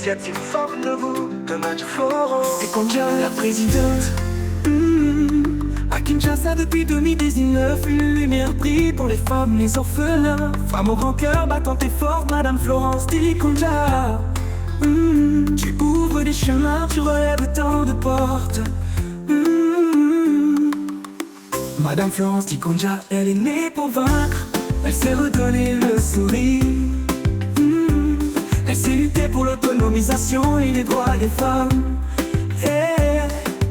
l'initiative forte de vous, de Madame Florence Tikonja, la présidente. À Kinshasa depuis 2019, une lumière brille pour les femmes, les orphelins. Femme au grand cœur, battante et forte, Madame Florence Tikonja. Tu ouvres des chemins, tu relèves tant de portes. Madame Florence Tikonja, elle est née pour vaincre. Elle s'est redonné le sourire. Elle s'est luttée pour l'autonomisation et les droits des femmes. Et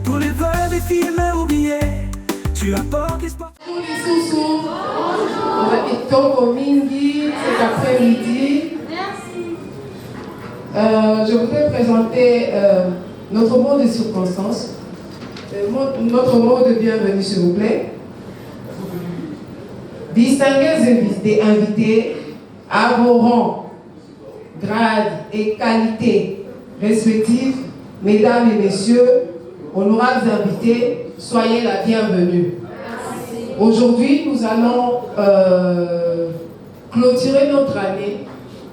pour les veuves et filles oubliées, tu apportes espoir. Tous les sous-sous, on va être Togo Mingi cet après-midi. Je voudrais présenter notre mot de circonstance, notre mot de bienvenue s'il vous plaît. Distingués invités à vos rangs, grades et qualités respectives, mesdames et messieurs, honorables invités, soyez la bienvenue. Aujourd'hui, nous allons clôturer notre année,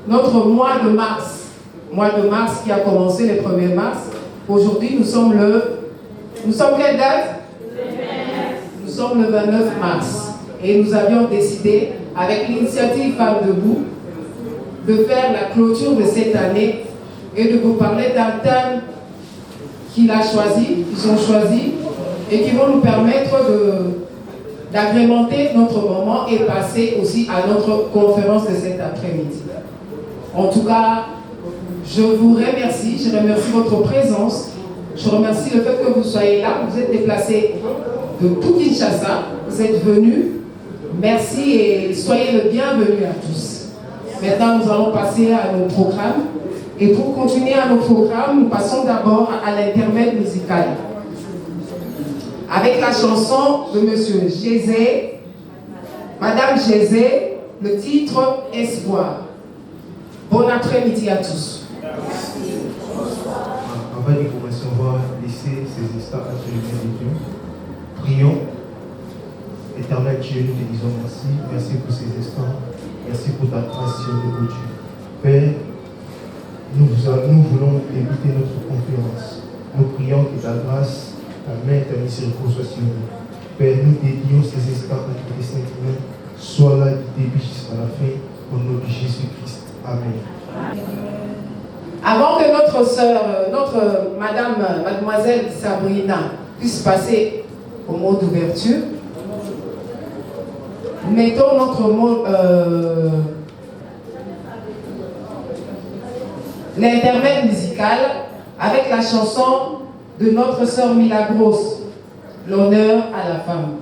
notre mois de mars. Mois de mars qui a commencé le 1er mars. Aujourd'hui, nous sommes quelle date? Nous sommes le 29 mars. Et nous avions décidé, avec l'initiative Femmes Debout, de faire la clôture de cette année et de vous parler d'un thème qu'ils ont choisi et qui vont nous permettre d'agrémenter notre moment et passer aussi à notre conférence de cet après-midi. En tout cas, je vous remercie, je remercie votre présence, je remercie le fait que vous soyez là, vous êtes déplacés de tout Kinshasa, vous êtes venus, merci et soyez le bienvenu à tous. Maintenant, nous allons passer à nos programmes. Et pour continuer à nos programmes, nous passons d'abord à l'intermède musical. Avec la chanson de Monsieur Gézé, Madame Gézé, le titre Espoir. Bon après-midi à tous. Avant de commencer, on va laisser ces instants à celui de Dieu. Prions. Éternel Dieu, nous te disons merci. Merci pour ces instants. Merci pour ta grâce sur nous, Dieu. Père, nous voulons débuter notre conférence. Nous prions que ta grâce, ta main, ta miséricorde soit sur nous. Père, nous dédions ces instants à tes saintes mains. Sois là du début jusqu'à la fin, au nom de Jésus-Christ. Amen. Avant que notre sœur, mademoiselle Sabrina puisse passer au mot d'ouverture, mettons notre mot, l'intermède musical avec la chanson de notre sœur Milagros, l'honneur à la femme.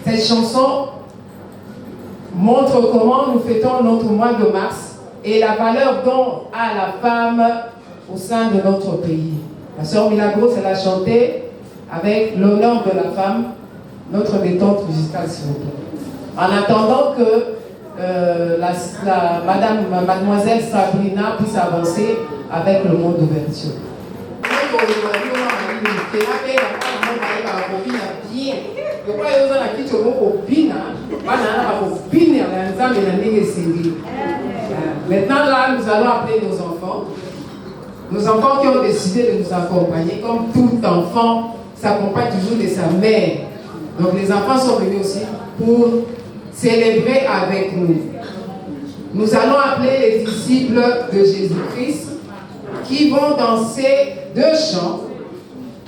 Cette chanson montre comment nous fêtons notre mois de mars et la valeur dont a la femme au sein de notre pays. La sœur Milagros, elle a chanté avec l'honneur de la femme, notre détente musicale s'il vous plaît. En attendant que mademoiselle Sabrina puisse avancer avec le mot d'ouverture. Maintenant là, nous allons appeler nos enfants. Nos enfants qui ont décidé de nous accompagner, comme tout enfant s'accompagne toujours de sa mère. Donc les enfants sont venus aussi pour célébrer avec nous. Nous allons appeler les disciples de Jésus-Christ qui vont danser 2 chants.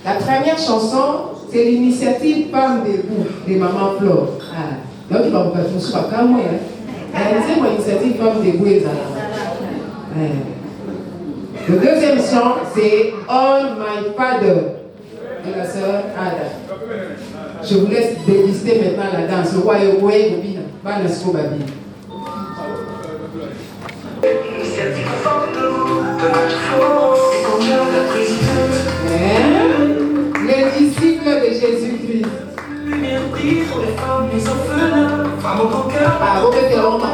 La première chanson, c'est l'initiative Femmes Debout de Maman Flore. Donc il va vous faire tout ça comme moi. C'est mon initiative Femmes Debout. Le deuxième chant, c'est On My Father de la sœur Ada. Je vous laisse déguster maintenant la danse. Le roi est Bobina. Banasko Babi. Initiative forte de Madame Florence Tikonja, la présidente. Les disciples de Jésus-Christ. Lumière brille pour les femmes, les orphelins. Femme au grand cœur. Vous mettez en main.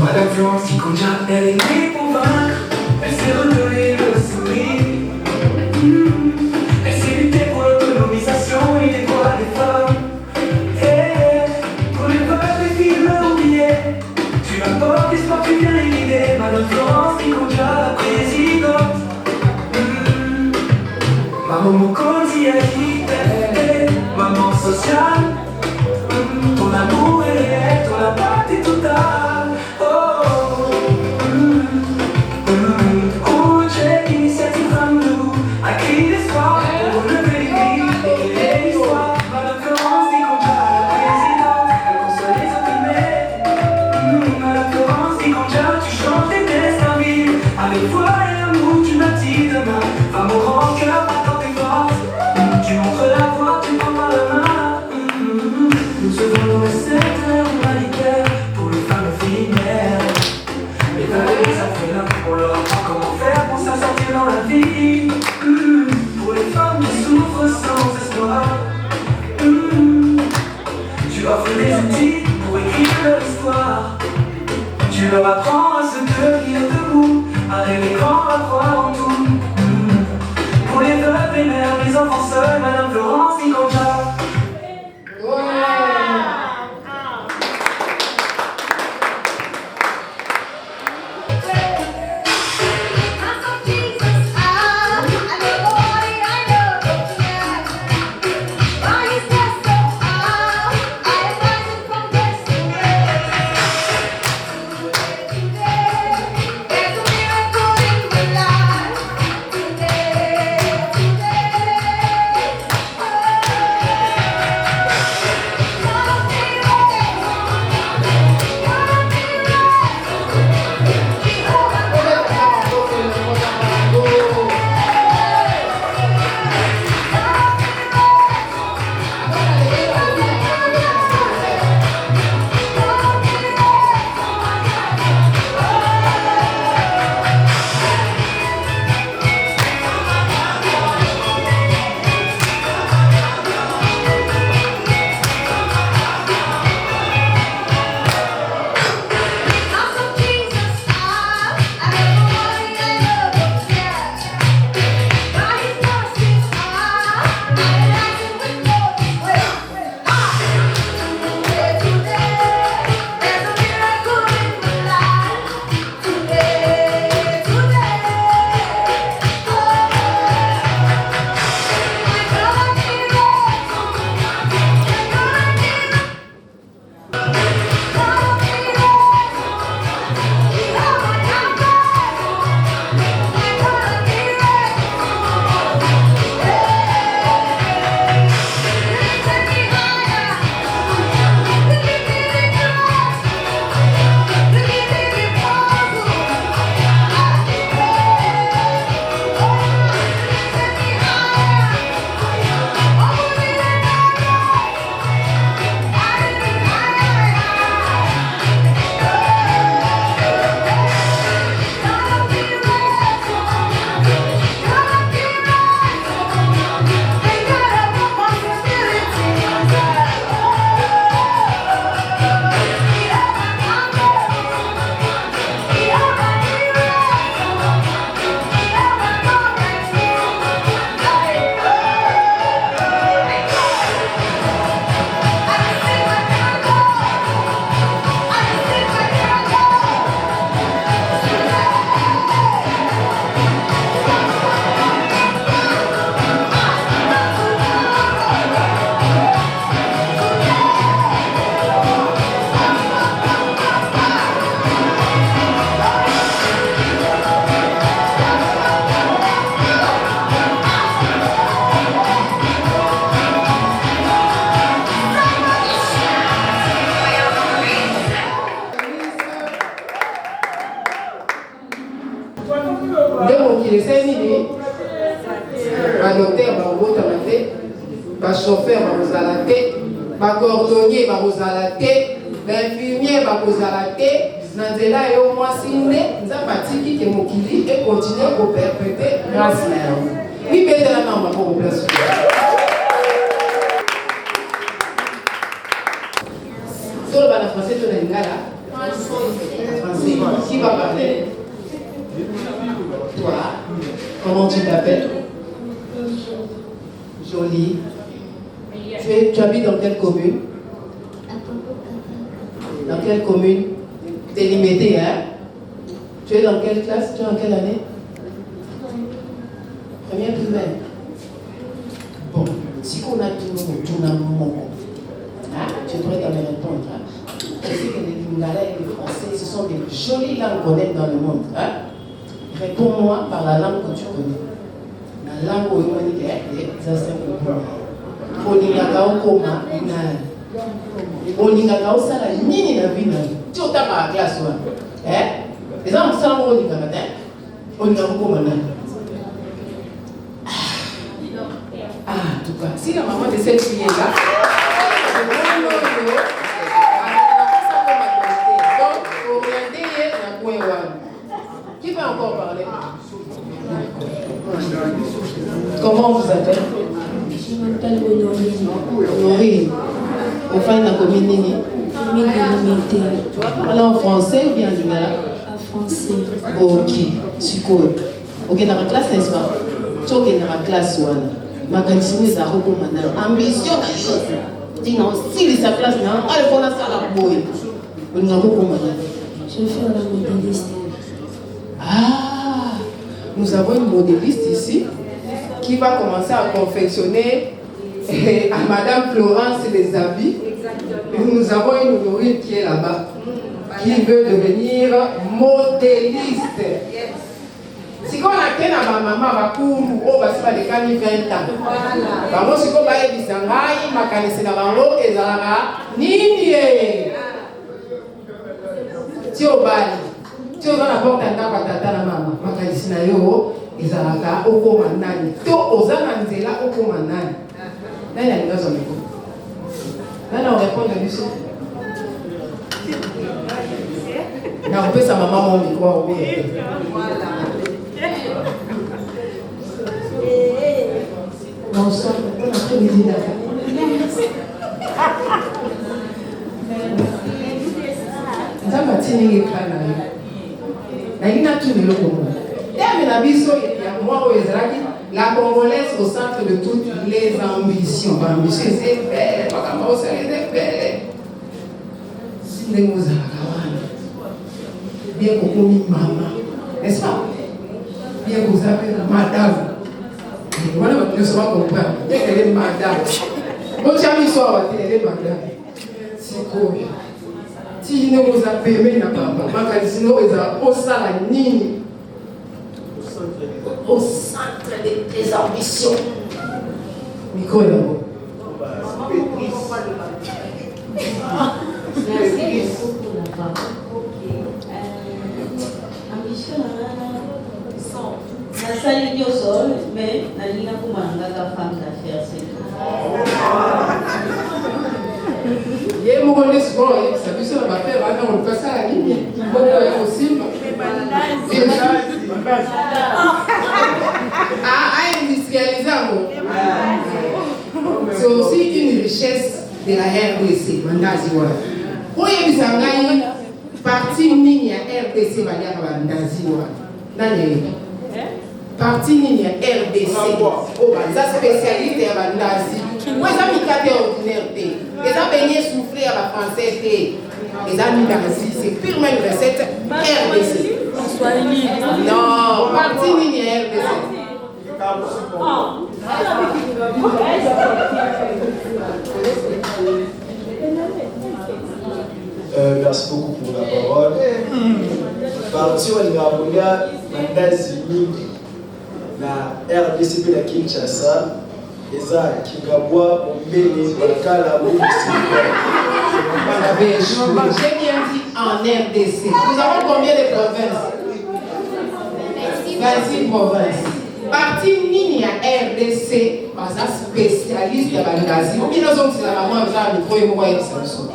Madame Florence Tikonja, elle est née pour vaincre. Elle s'est redonné le sourire. Elle s'est luttée pour l'autonomisation et les droits des femmes. Maman Mokondi a dit, maman sociale. Ton amour est réel, ton appart est total. J'ai l'initiative femme nous, à crier l'espoir, pour relever les vies, et l'histoire. Madame Florence Dikonja, la présidente, elle console les opprimés. Madame Florence Dikonja, tu changes des destins vides. Avec foi et amour, tu bâtis demain. Femme au grand cœur, attends tes forces. Tu montres la voie, tu prends par la main. Nous serons le secteur humanitaire pour les femmes éphémères. Les femmes les orphelins, on leur apprend comment faire pour s'en sortir dans la vie. Pour les femmes qui souffrent sans espoir. Tu offres des outils pour écrire leur histoire. Tu leur apprends à se tenir debout, à rêver grand, à croire en tout. Pour les veuves et mères, les enfants seuls, Madame Florence Dikonja. Chauffeur va te, cordonnier va l'infirmier va Nandela et au moins signé, Zabatiki qui est Mokili et continue à perpétuer grâce à elle. Oui, mais de la main, pour vous placer. Sur le bas français, tu as une gala. Français. Qui va parler? Toi. Comment tu t'appelles? Jolie. Tu habites dans quelle commune? Dans quelle commune? Tu es limité, hein? Tu es dans quelle classe? Tu es en quelle année? Première primaire. Si on a tout le monde, tu devrais quand même répondre. Je sais que les Lingala et les Français, ce sont des jolies langues qu'on aime dans le monde. Réponds-moi par la langue que tu connais. La langue où on dit que ça c'est on olingaka osala nini na vie na yo ti otaka ya classe wana eza na mosala moko olingaka te olingaka kokoma nani en tout cas si la maman de cette fille est là donc orienter ye na point wana qui va encore parler comment vous appelez? Je m'appelle Honorine. Au fin de la commune Nini. Tu vas parler en français ou bien en lingala? En français. Ok, super. Ok, dans la classe, n'est-ce pas? Tu es dans la classe, ma candidature est à recommander. Ambition, dis non, si sa classe, non, elle faut la salle à boy. On a recommandé. Je vais faire la modéliste. Ah, nous avons une modéliste ici qui va commencer à confectionner à Madame Florence les habits. Et nous avons une Honorine qui est là-bas, qui veut devenir modéliste. Si on a qu'un à ma maman, va couru, on va se faire des canis 20 ans. Moi, si on va y aller, ma canisse dans l'eau et Zara, Nini. Si on va si on va n'apporter un temps à ta maman, ma canisse na yo. Ezalaka okoma nani to ozana nzela okoma nani nani alibazo miko nani on répond de lui na on peut sa maman mon micro au bien bonsoir on a pris les idées ça va tenir les crânes na ina tout le loco la Congolaise au centre de toutes les ambitions. Ambition, c'est belle. C'est belle. Bien que vous mis maman. N'est-ce pas? Bien que vous appelez madame. Voilà, je ne sais pas comprendre. Bien qu'elle est madame. Bon, j'ai mis ça, elle est madame. C'est cool. Si vous vous appelez, mais n'a pas. Sinon, vous avez au salaire ni. Au centre de tes ambitions. Micro est là-bas. Merci beaucoup pour la part. Ambition, la salle au sol, mais la ligne pour la femme d'affaires, c'est il y a un moment donné, souvent, ça peut se faire, on le passe à la ligne. Pourquoi est possible? Industrialiser. C'est aussi une richesse de la RDC. Pour y aller, partie ligne RDC va dire partie ligne RDC. Ça spécialité à Bandazi. Où est-ce que ordinaire? Les abeignés souffrir à la française. Les amis c'est purement une recette RDC. Non, partie ligne RDC. Merci beaucoup pour la parole. Parti wa Lingaboya, Mandazi mingi na RDC de Kinshasa, eza Kingabwa, Ombele, Bakala, J'ai bien dit en RDC. Nous avons combien de provinces? 26 provinces. Parti Nini à RDC, parce que spécialiste de Bandazi. Ou bien nous sommes la maman avec un micro et moi avec Samson.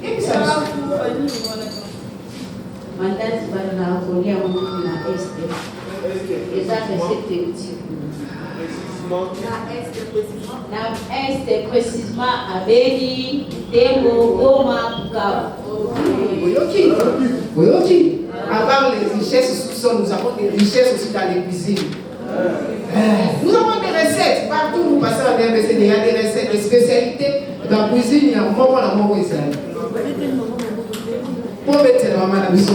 Et Samson. Mandazi bana kolia mungu na este. Eza recette utile. Na este précisément à Beni, Tembo, Goma, Bukavu. Oui, à part les richesses sous-sol, nous avons des richesses aussi dans les cuisines. Nous avons des recettes. Partout où nous passons à l'RBC, il y a des recettes, des spécialités. Dans la cuisine, il y a un moment à moment Israël. Pour mettre la maman à la maison,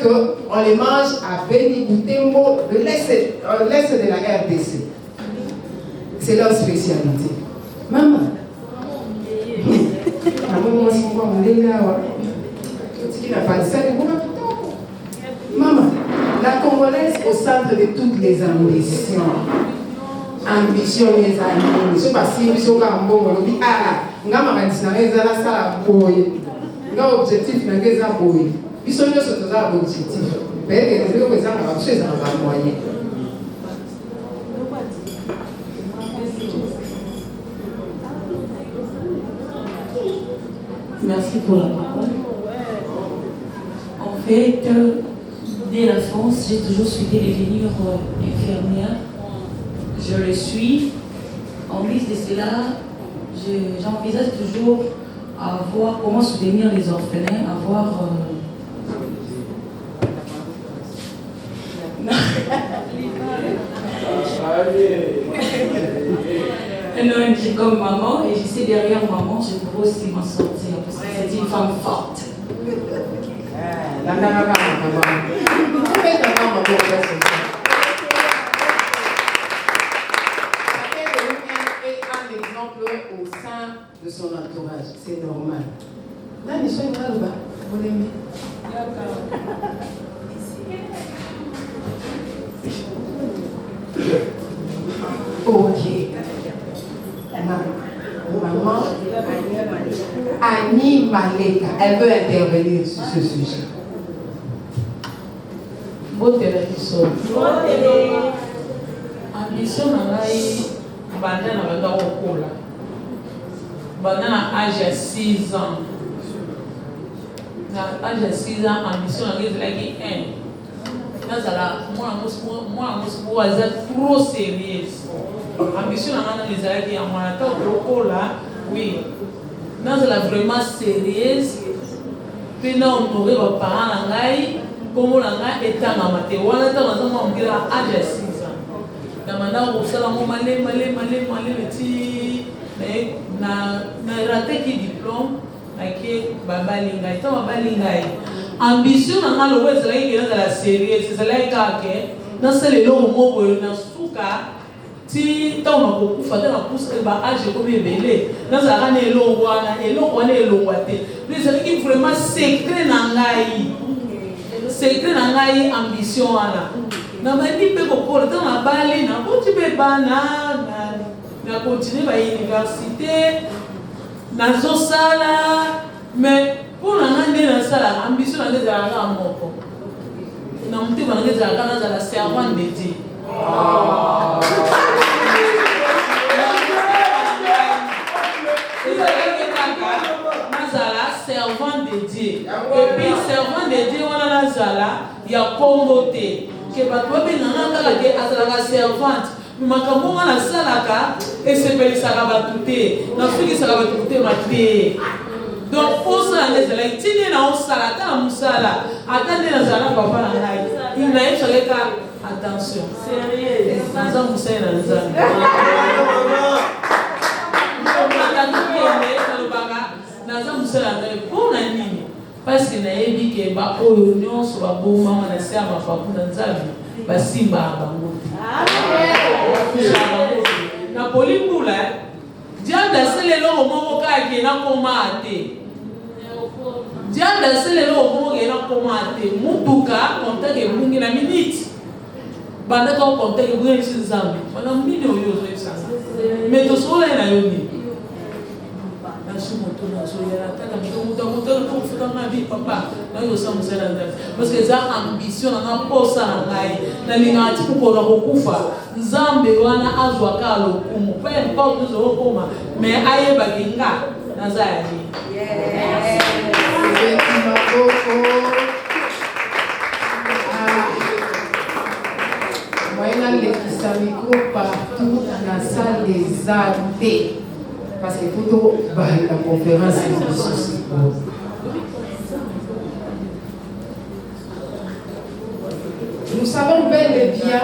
qu'on les mange à Beni Boutembo, de l'est de la RDC. C'est leur spécialité. Maman. Maman, la Congolaise au centre de toutes les ambitions. Ambition les amis, je passe sur un bon objectif na ngeza boy. Biso nyoso toza objectif. Pele ndio kweza na bacheza na moyen. Merci pour la parole. En fait, dès l'enfance, j'ai toujours souhaité devenir infirmière. Je le suis. En plus de cela, j'envisage toujours à voir comment soutenir les orphelins, à voir... une ONG comme maman, et je sais derrière maman, je pourrais aussi m'en sortir, parce que c'est une femme forte. Au sein de son entourage, c'est normal. Là, les gens là, vous l'aimez. Ok. Maman, Annie Maleka, elle veut intervenir sur ce sujet. Bonne télévision. Ambition na ngai banda na banda okola. Banda na âge à 6 ans. Na âge à 6 ans, ambition na ngai ezalaki 1. Nazala mwana mosuku aza trop sérieuse. Ambition na ngai ezalaki ya mwana ta okola, oui. Nazala vraiment sérieuse. Puis na honorer ba parents na ngai, comme na ngai etangama te. Wana ta naza mwa ngira âge à 6 ans. Na manda osala mo male ti na raté ki diplôme na ke babalinga ita babalinga ambition na ngalo wezela ingena za la série c'est la kake na sele lo mo boyo na suka ti ta ona ko kufa ta na pousse ba age ko bebele na za kana wana te mais c'est qui vraiment secret na ngai ambition ana na mandi pe ko porta na bali na ko ti be bana na continuer ba université na zo sala mais pour la ngande na sala ambition na za la moko na mti ba ngeza kana za la servant de Dieu Nazala servant de Dieu et puis servant de Dieu wana nazala ya kombote que bato benanga kala ke azala servante makambo wana salaka esepelisaka bato te nafikisaka bato te mate donc osala ndezala tine na osala ata na mosala ata nde nazala papa na ngai inayesaleka attention naza mosali na nzambe naza mosali na ngai mpo na nini parce que nayebi ke baoyo nyonso babomama na se ya mapapu na nzambe basimbaka bango te na polibula dianda sele eloko moko kaka enakoma te dianda sele eloko moko enakoma te mutuka kontake ebungi na minute bandaka kontake ebungi nisi nzambe bana mini oyo ozoyebisanga me tosokola ye na yo nini parce que za ambition na posa na ngai na linga ti kukola kokufa nzambe wana azwaka lokumu pe importe zokoma mais ayeba kinga naza ya ni moyen lekisa micro partout na salle des arts parce qu'il faut la conférence nous savons bel et bien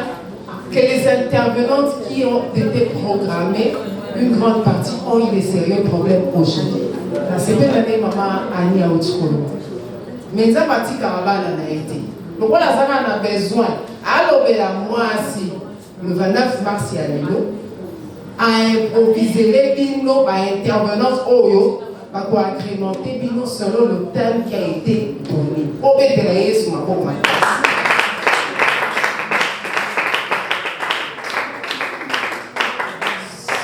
que les intervenantes qui ont été programmées, une grande partie ont eu des sérieux problèmes aujourd'hui. Dans cette année, maman Annie a outro. Mais ça parti carabana n'a été. Donc voilà, ça on a besoin. Alors, moi, si le 29 mars, il y a à improviser les binos, à intervenance, pour agrémenter binos selon le thème qui a été donné. Au bételayer sur ma pauvre.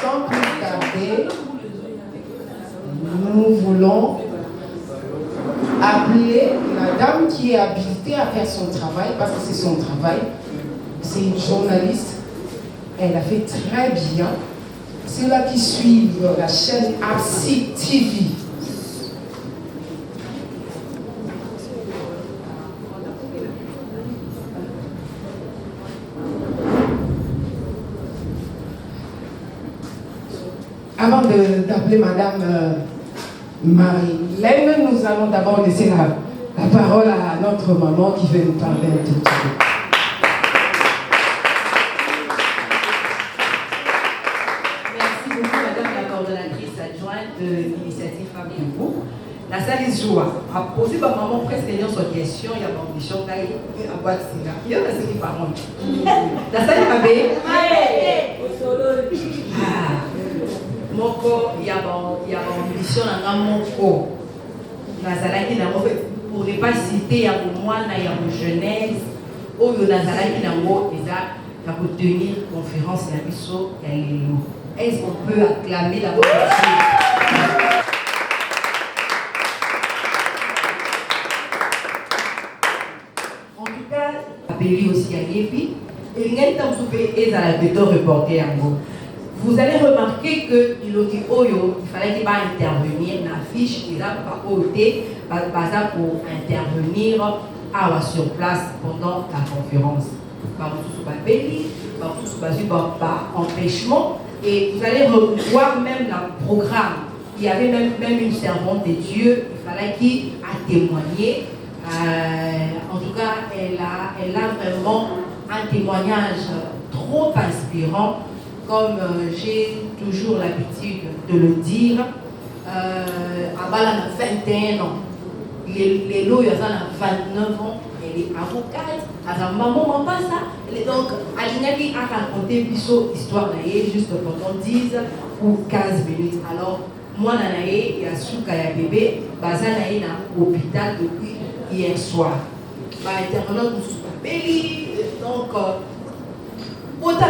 Sans plus tarder, nous voulons appeler la dame qui est habilitée à faire son travail, parce que c'est son travail. C'est une journaliste. Elle a fait très bien. Ceux-là qui suivent la chaîne APSI TV. Avant d'appeler Madame Marie-Hélène, nous allons d'abord laisser la parole à notre maman qui va nous parler un tout petit peu. De l'initiative Femmes et Vous. La salle est joie. A posé ma maman presque une question, il y a une ambition, il y a une boîte de cigare. Il y a une parole. La salle est pas belle. Mon corps, il y a une ambition dans mon corps. La salle qui n'a pas fait, pour ne pas citer, il y a pour moi, il y a une jeunesse, où il y a la salle qui n'a pas pour tenir conférence, il y a une chose, il y a les loups. Est-ce qu'on peut acclamer la voix de Dieu? En tout cas, appelé aussi à Yépi, et il y a un temps et à la béton reporter en gros. Vous allez remarquer qu'il a dit Oyo, il fallait qu'il va intervenir dans l'affiche, il a pas ôté, pour intervenir sur place pendant la conférence. Par empêchement. Et vous allez revoir même le programme. Il y avait même une servante de Dieu, il fallait qu'il a témoigné. En tout cas, elle a vraiment un témoignage trop inspirant, comme j'ai toujours l'habitude de le dire. Abala a 21 ans. Les lots, il y a 29 ans. Elle est avocate. Alors, maman, pas ça. Elle est donc, Alinaki a raconté une histoire juste pendant 10 ou 15 minutes. Alors, moi, il y a Souka et bébé, Bazanaï est à l'hôpital depuis hier soir. Intervenant nous donc, autant la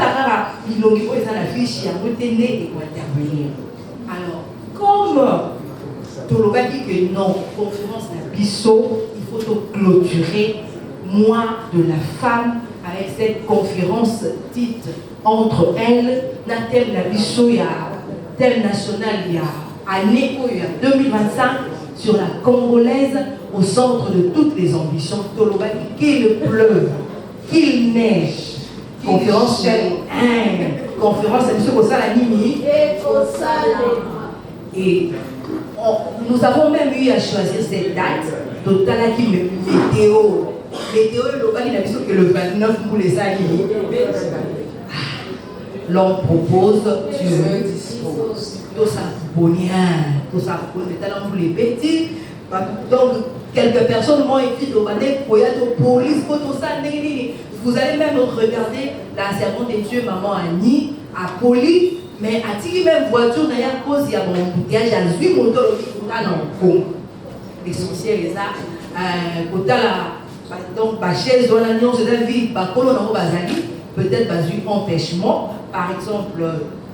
il a la fiche, il a retenu et pour intervenir. Alors, comme Toloba dit que non, conférence d'un Bissot, il faut clôturer mois de la femme avec cette conférence dite entre elles, dans thème la Bissot, il y a thème national, il y a année il y a 2025 sur la Congolaise au centre de toutes les ambitions. Toloba dit qu'il pleuve, qu'il neige. Conférence, conférence, c'est pour ça la Nini. Et nous avons même eu à choisir cette date, d'autant qui météo. Météo, il a dit que le 29 pour les années. L'on propose, Dieu dispose. Tout ça pour rien, tout ça pour les petits. Donc, quelques personnes m'ont écrit au Bané, pour y aller aux police, pour tout ça. Vous allez même regarder la servante de Dieu, maman Annie, à Poli, mais à tirer même voiture, il y a cause, il y a un embouteillage, il y a 8 motos, l'essentiel est ça. Donc, la chaise, on a dit, c'est la vie, peut-être pas eu empêchement. Par exemple,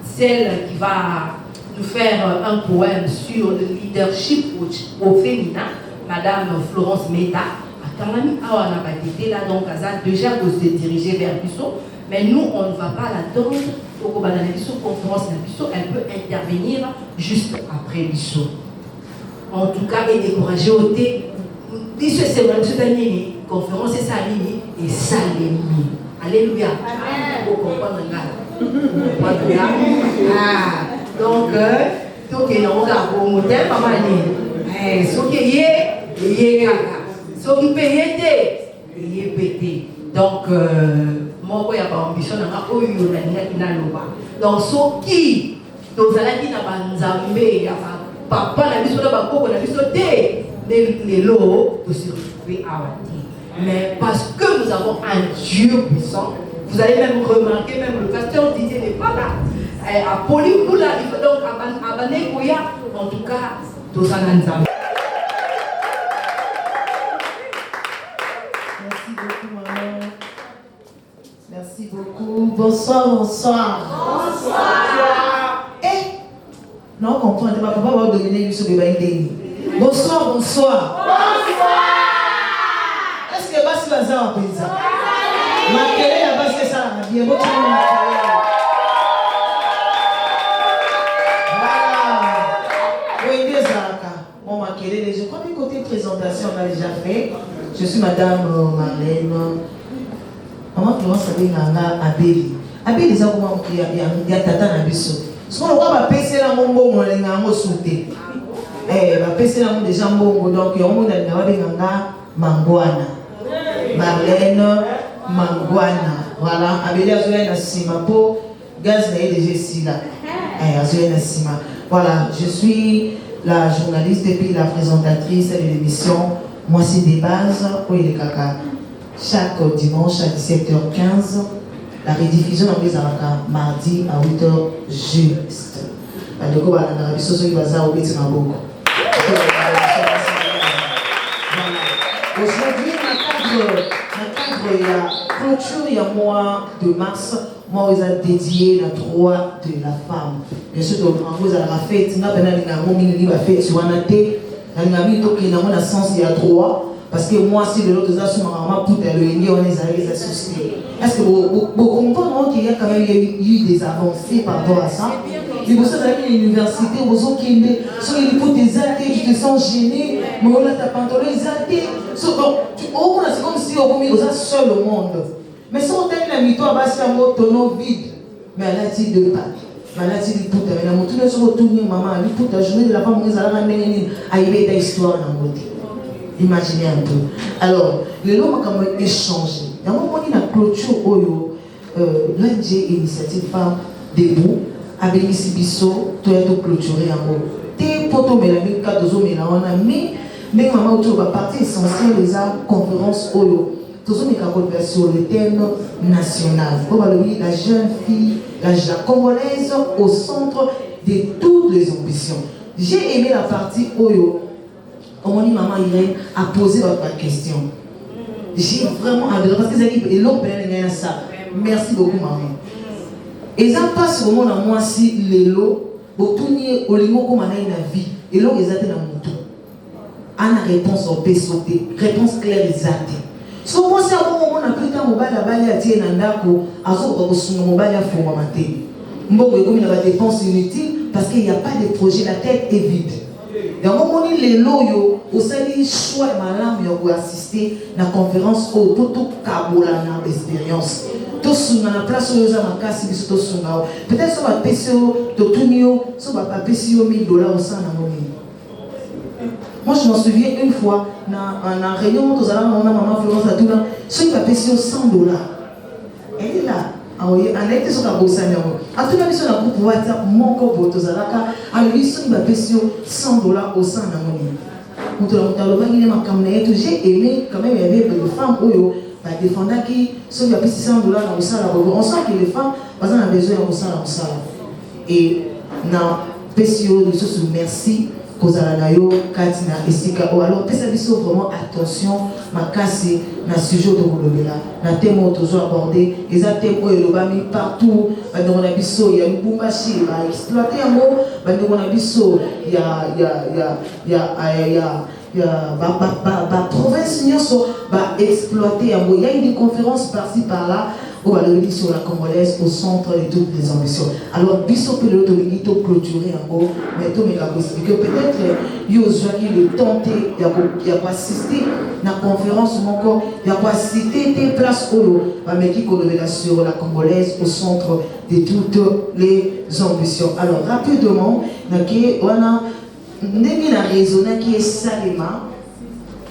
celle qui va nous faire un poème sur le leadership au féminin, Madame Florence Meta. Quand même, on n'a pas été là, donc déjà vous se dirigez vers Bissot, mais nous, on ne va pas l'attendre au conférence de Bissot, elle peut intervenir juste après Bissot. En tout cas, et décourager au thé. Bissot, c'est vrai, cette année, conférence, c'est ça, et ça, l'ennemi. Alléluia. Vous comprenez là. Donc, il y a un modèle, maman, ce qui est, ce qui est pété. Donc, moi, il y a pas ambition, donc, ce qui, dans la qui n'a pas nzambé, papa, la mission de Bako, la mission de les lots, de se retrouver à Wati. Mais parce que nous avons un Dieu puissant, vous allez même remarquer, même le pasteur Didier n'est pas là. À Polypoula, il faut donc à Banekoya, en tout cas, Tosananzam. Merci beaucoup, maman. Merci beaucoup. Bonsoir, bonsoir. Bonsoir. Eh, non, on comprend. Papa va dominer sur le bain. Bonsoir, bonsoir. Bonsoir. Est-ce que Bassi Lazare a pris ça? Makele a passé ça. Bien, bon, tu Bon, Makele, je crois que côté présentation, on a déjà fait. Je suis Madame Marlène. Maman Florence avait un Abeli. Abeli, c'est comment il y a Tata Nabiso. Ce qu'on va passer là, mon bon, on a sauté. Va passer là, déjà bon, donc on a Mangwana. Marlène Mangwana. Voilà, Abeli a joué un Sima pour gaz n'a déjà ici là. A joué un Sima. Voilà, je suis la journaliste et puis la présentatrice de l'émission Moi c'est des bases pour les caca. Chaque dimanche à 17h15, la rediffusion en plus mardi à 8h juste. Aujourd'hui, il y a clôture, il y a mois de mars. Moi, vous avez dédié le droit de la femme. Bien sûr, en vous avez fait, il y a fait sur un athée, il y a sens, il y a droit. Parce que moi, si le lot de ça, on est associés. Est-ce que vous comprenez qu'il y a quand même eu des avancées par rapport à ça? Et vous savez, à l'université, vous avez des athées, tu te sens gêné, mais on a ta pantalon, les athées. C'est comme si on est seul au monde. Mais si on a une toi, c'est un mot tonneau vide. Mais elle a dit de pas. Elle a dit de tout. Elle a montré sur le tour, maman, elle a dit la journée de la femme, elle a dit à histoire dans le côté. Imaginez un peu. Alors, les lois ont échangé. Il y a un moment où il y a clôture, l'ONG Initiative Femmes debout, avec Missy Bisso, tout est clôturé en haut. T'es poto mélamé, 4 ans, mais maman, autour de la partie essentielle des conférences Oyo. Tout ça, est sur le thème national. La jeune fille, la congolaise au centre de toutes les ambitions. J'ai aimé la partie Oyo. Comment dit maman Irène a posé votre question. J'ai vraiment adoré parce que c'est l'homme a ça. Merci beaucoup maman. Et ça passe au monde à moi si les lots, pour tout nier au limo comme on a une vie. Et l'eau est dans mon tout. Anna réponse au PSOP, réponse claire exacte. Si moi c'est un moment où on a plus de temps, on va la balle à tirer dans l'ako, à ce qu'on va mobile à fond à mater. Bon, comme il y a des dépenses inutiles parce qu'il n'y a pas de projet, la tête est vide. Il y a un moment où les loyaux, au sein du choix de ma langue, ils ont assisté à la conférence au Toto Kabola d'expérience. Tout sur la place où ils ont cassé, tout sur la peut-être sur la PCO, de Tunio, sur la PCO $1000 au sein de la monnaie. Moi, je m'en souviens une fois, dans la réunion, on a maman Florence à tout là, sur la PCO $100. Elle est là. On a été sur la bourse à tout le sur la groupe WhatsApp, mon corps, à lui, sur la PCO $100 au sein de la monnaie. J'ai aimé quand même, il y avait des femmes qui défendaient qui, sur la PCO $100 au sein de la monnaie. On sent que les femmes, par exemple, ont besoin au sein de la et dans PCO, nous sommes merci. Kozalanayo, Katina, Esika. Alors, PSABISO, vraiment attention, ma casse, na sujet de Golobela, na thème où toujours abordé, les thèmes où il y a partout, dans la biso, il y a une boumachi, il y a exploité un mot, dans la biso, il y a province, il y a exploité un mot, il y a une conférence par-ci par-là. On va le dire sur la Congolaise au centre de toutes les ambitions. Alors, Bisso peut l'autorité clôturer en gros, mais tout est possible. Peut-être il y a le tenté, il y a pas assisté à la conférence, il y a pas cité des places mais qui est sur la Congolaise au centre de toutes les ambitions. Alors, rapidement, on a raisonné qui est Salema,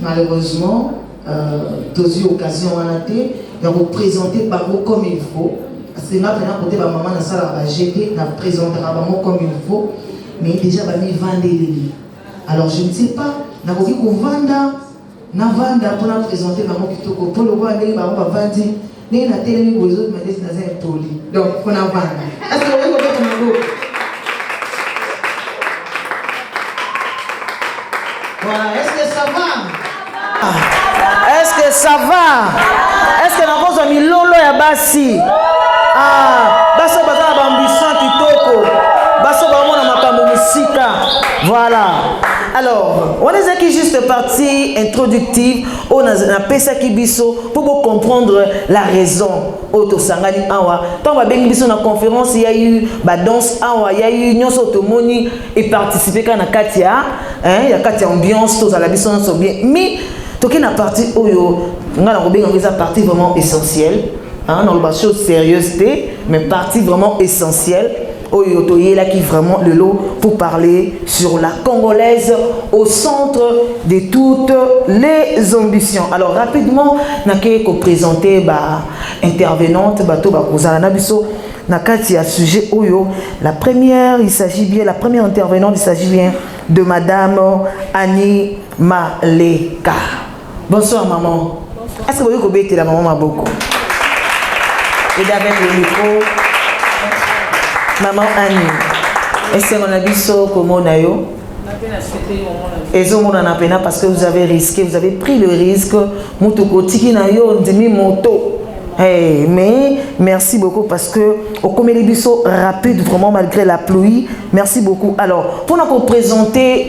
malheureusement, dans une occasion, on a été représenté par vous comme il faut. Parce que maintenant, côté maman, na sala va jeter, na présenter maman comme il faut, mais déjà va mis vendre les lits. Alors je ne sais pas, na koki ko vanda Navanda pour la présenter maman Kitoko. Pour le voir, il va vendre. Il a télé les autres, mais il a un poli. Donc, on a vendre. Est-ce que vous voyez comment voilà, est-ce que ça va? Est-ce que ça va? Est-ce que la rose a mis lolo ya basi? Ah, baso baza ambition kitoko. Baso ba mona makambo musika. Voilà. Alors, on est qui juste partie introductive, on a pensé qui biso pour comprendre la raison. Auto sangani awa. Tant va bien biso na conférence, il y a eu ba danse awa, il y a eu nyonso automoni et participer quand na katia, hein, il y a katia ambiance tous à la biso so bien. Mais toki na partie oyo, ngala ko bien ngeza partie vraiment essentielle, hein, dans le chose sérieuse mais partie vraiment essentielle. Oyotoye là qui vraiment le lot pour parler sur la Congolaise au centre de toutes les ambitions. Alors rapidement, naké ko présenter ba intervenante bato ba kozala na biso na kati ya sujet oyo. La première intervenante, il s'agit bien de madame Annie Maleka. Bonsoir maman. Est-ce que vous pouvez bêter la maman Maboko? Et avec le micro. Maman Annie, est-ce qu'on a dit ça comme on a eu? Et ça, on a peine parce que vous avez risqué, vous avez pris le risque. Hey, mais merci beaucoup parce que au comme les bisous rapide vraiment malgré la pluie. Merci beaucoup. Alors, pour nous présenter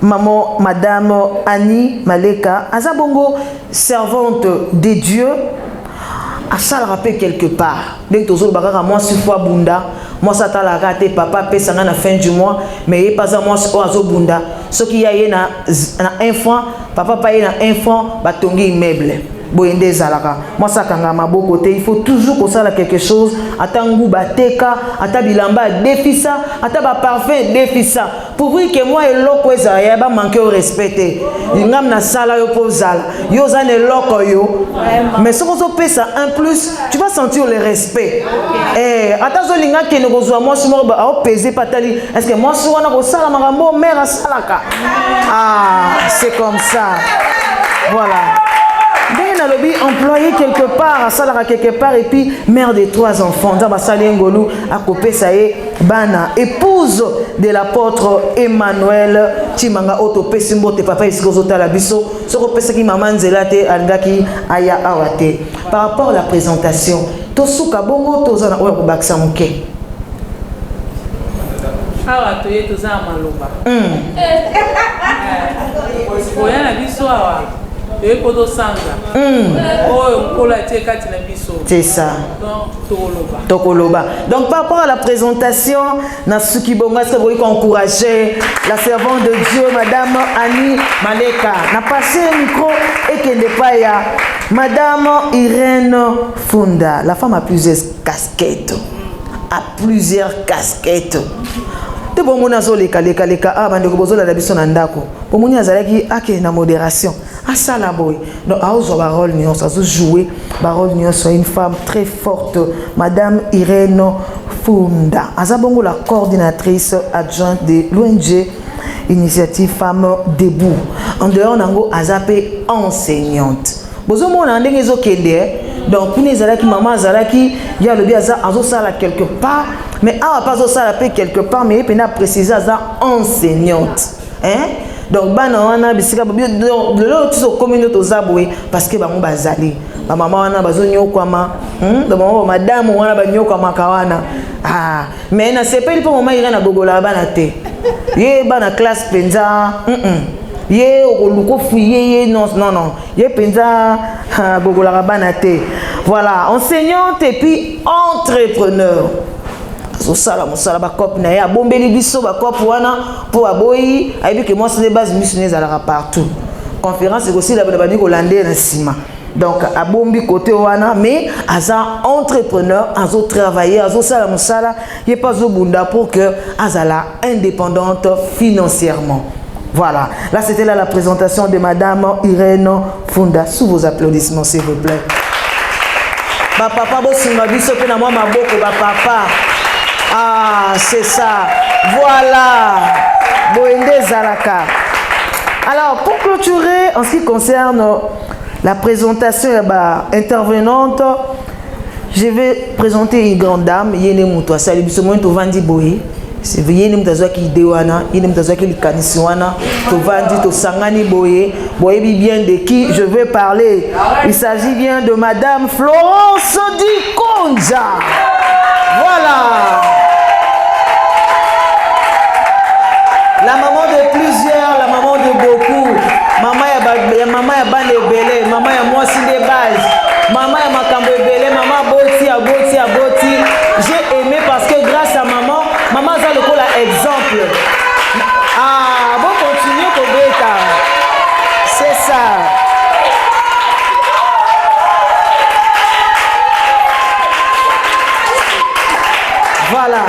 madame Annie Maleka, Azabongo, servante de Dieu. À ça le rappel quelque part. Dès que tu as moi sur fois bunda, moi ça t'a la raté papa paie ça à la fin du mois, mais pas à moi sur oiseau bunda. Ce qui y a na un franc, papa paye na un franc, batongi immeuble. Boyende zalaka. Moi ça kanga mabo côté, il faut toujours qu'on sache quelque chose. Atangu bateka, atabilamba défisa, ataba parfum défisa. Pour dire que moi et loko ezaya ba manquer au respect. Ngam na sala yo pozala. Yo zane loko yo. Mais si on peut ça en plus, tu vas sentir le respect. Eh, atazo linga ke no kozwa moi sur ba au peser patali. Est-ce que moi sur wana ko sala marambo mère asalaka. Ah, c'est comme ça. Voilà. Bien a lobby employé quelque part, à Salara quelque part, et puis mère de 3 enfants. Dans Sali Ngolou, à Kopé Saé, Bana, épouse de l'apôtre Emmanuel, Timanga Otopé, Simbo, te papa, Iskosota la biso, ce qu'on peut qui maman Zelate, Algaki, Aya Awate. Par rapport à la présentation, Tosuka Bongo, Tozana Oya Baksamuke. Awa toye tozana maloba. Oya na biso awa. C'est ça. Donc par rapport à la présentation, Nasuki Bonga, est-ce que vous voulez encourager la servante de Dieu, madame Annie Maleka? N'a passé le micro et qu'elle n'est pas là. Madame Irène Funda, la femme a plusieurs casquettes. Te bon mona zo leka ah bandeko bozo la biso na ndako po moni azalaki ake na modération asala boy donc a ozo ba rôle ni on ça jouer ba rôle ni soit une femme très forte, madame Irène Funda azabongo la coordinatrice adjointe de l'ONG Initiative Femmes Debout. En dehors nango azapé enseignante bozo mona ndenge zo kende. Donc, pour les gens qui maman Zalaki, il y a le bien ça, quelque part, mais on va pas ça quelque part, mais il a précisé ça enseignante, hein? Donc, banana, bisika, de l'autre communauté aux aboués, parce que maman bazali, maman wana bazonyo kwama, donc madame wana banyo kwama kawana, ah, mais na c'est pas il pour maman il na gogola banate, yé bana classe penza, Yé oluko fouillé non yé penza gogola banate. Voilà, enseignante et puis entrepreneur. So sala mo sala ba cop na ya bombeli biso ba cop wana pour aboyi aibi que moi c'est des bases missionnaires à la partout. Conférence c'est aussi la bani holandais na sima. Donc à bombi côté wana mais aza entrepreneur azo travailler azo sala mo sala yé pas zo bunda pour que azala indépendante financièrement. Voilà, là c'était là la présentation de madame Irène Funda. Sous vos applaudissements s'il vous plaît. Ba papa bosinga biso pe na moi maboko ba papa. Ah, c'est ça. Voilà. Boende zalaka. Alors, pour clôturer, en ce qui concerne la présentation intervenante, je vais présenter une grande dame. Yene Moutoua, c'est le Tovandi Boye. C'est Yene Moutazoa qui Dewana, Yene Moutazoa qui Kaniswana, Tovandi, Tosangani Boye. Boye bien de qui je vais parler. Il s'agit bien de Madame Florence Dikonza. Voilà. La maman de plusieurs, la maman de beaucoup. Maman ya bande belé, maman ya moi si des bases. Maman ya makambo belé, maman boti a boti a boti. J'ai aimé parce que grâce à maman, maman a le coup là exemple. Ah, bon continuer pour bêta. C'est ça. Voilà.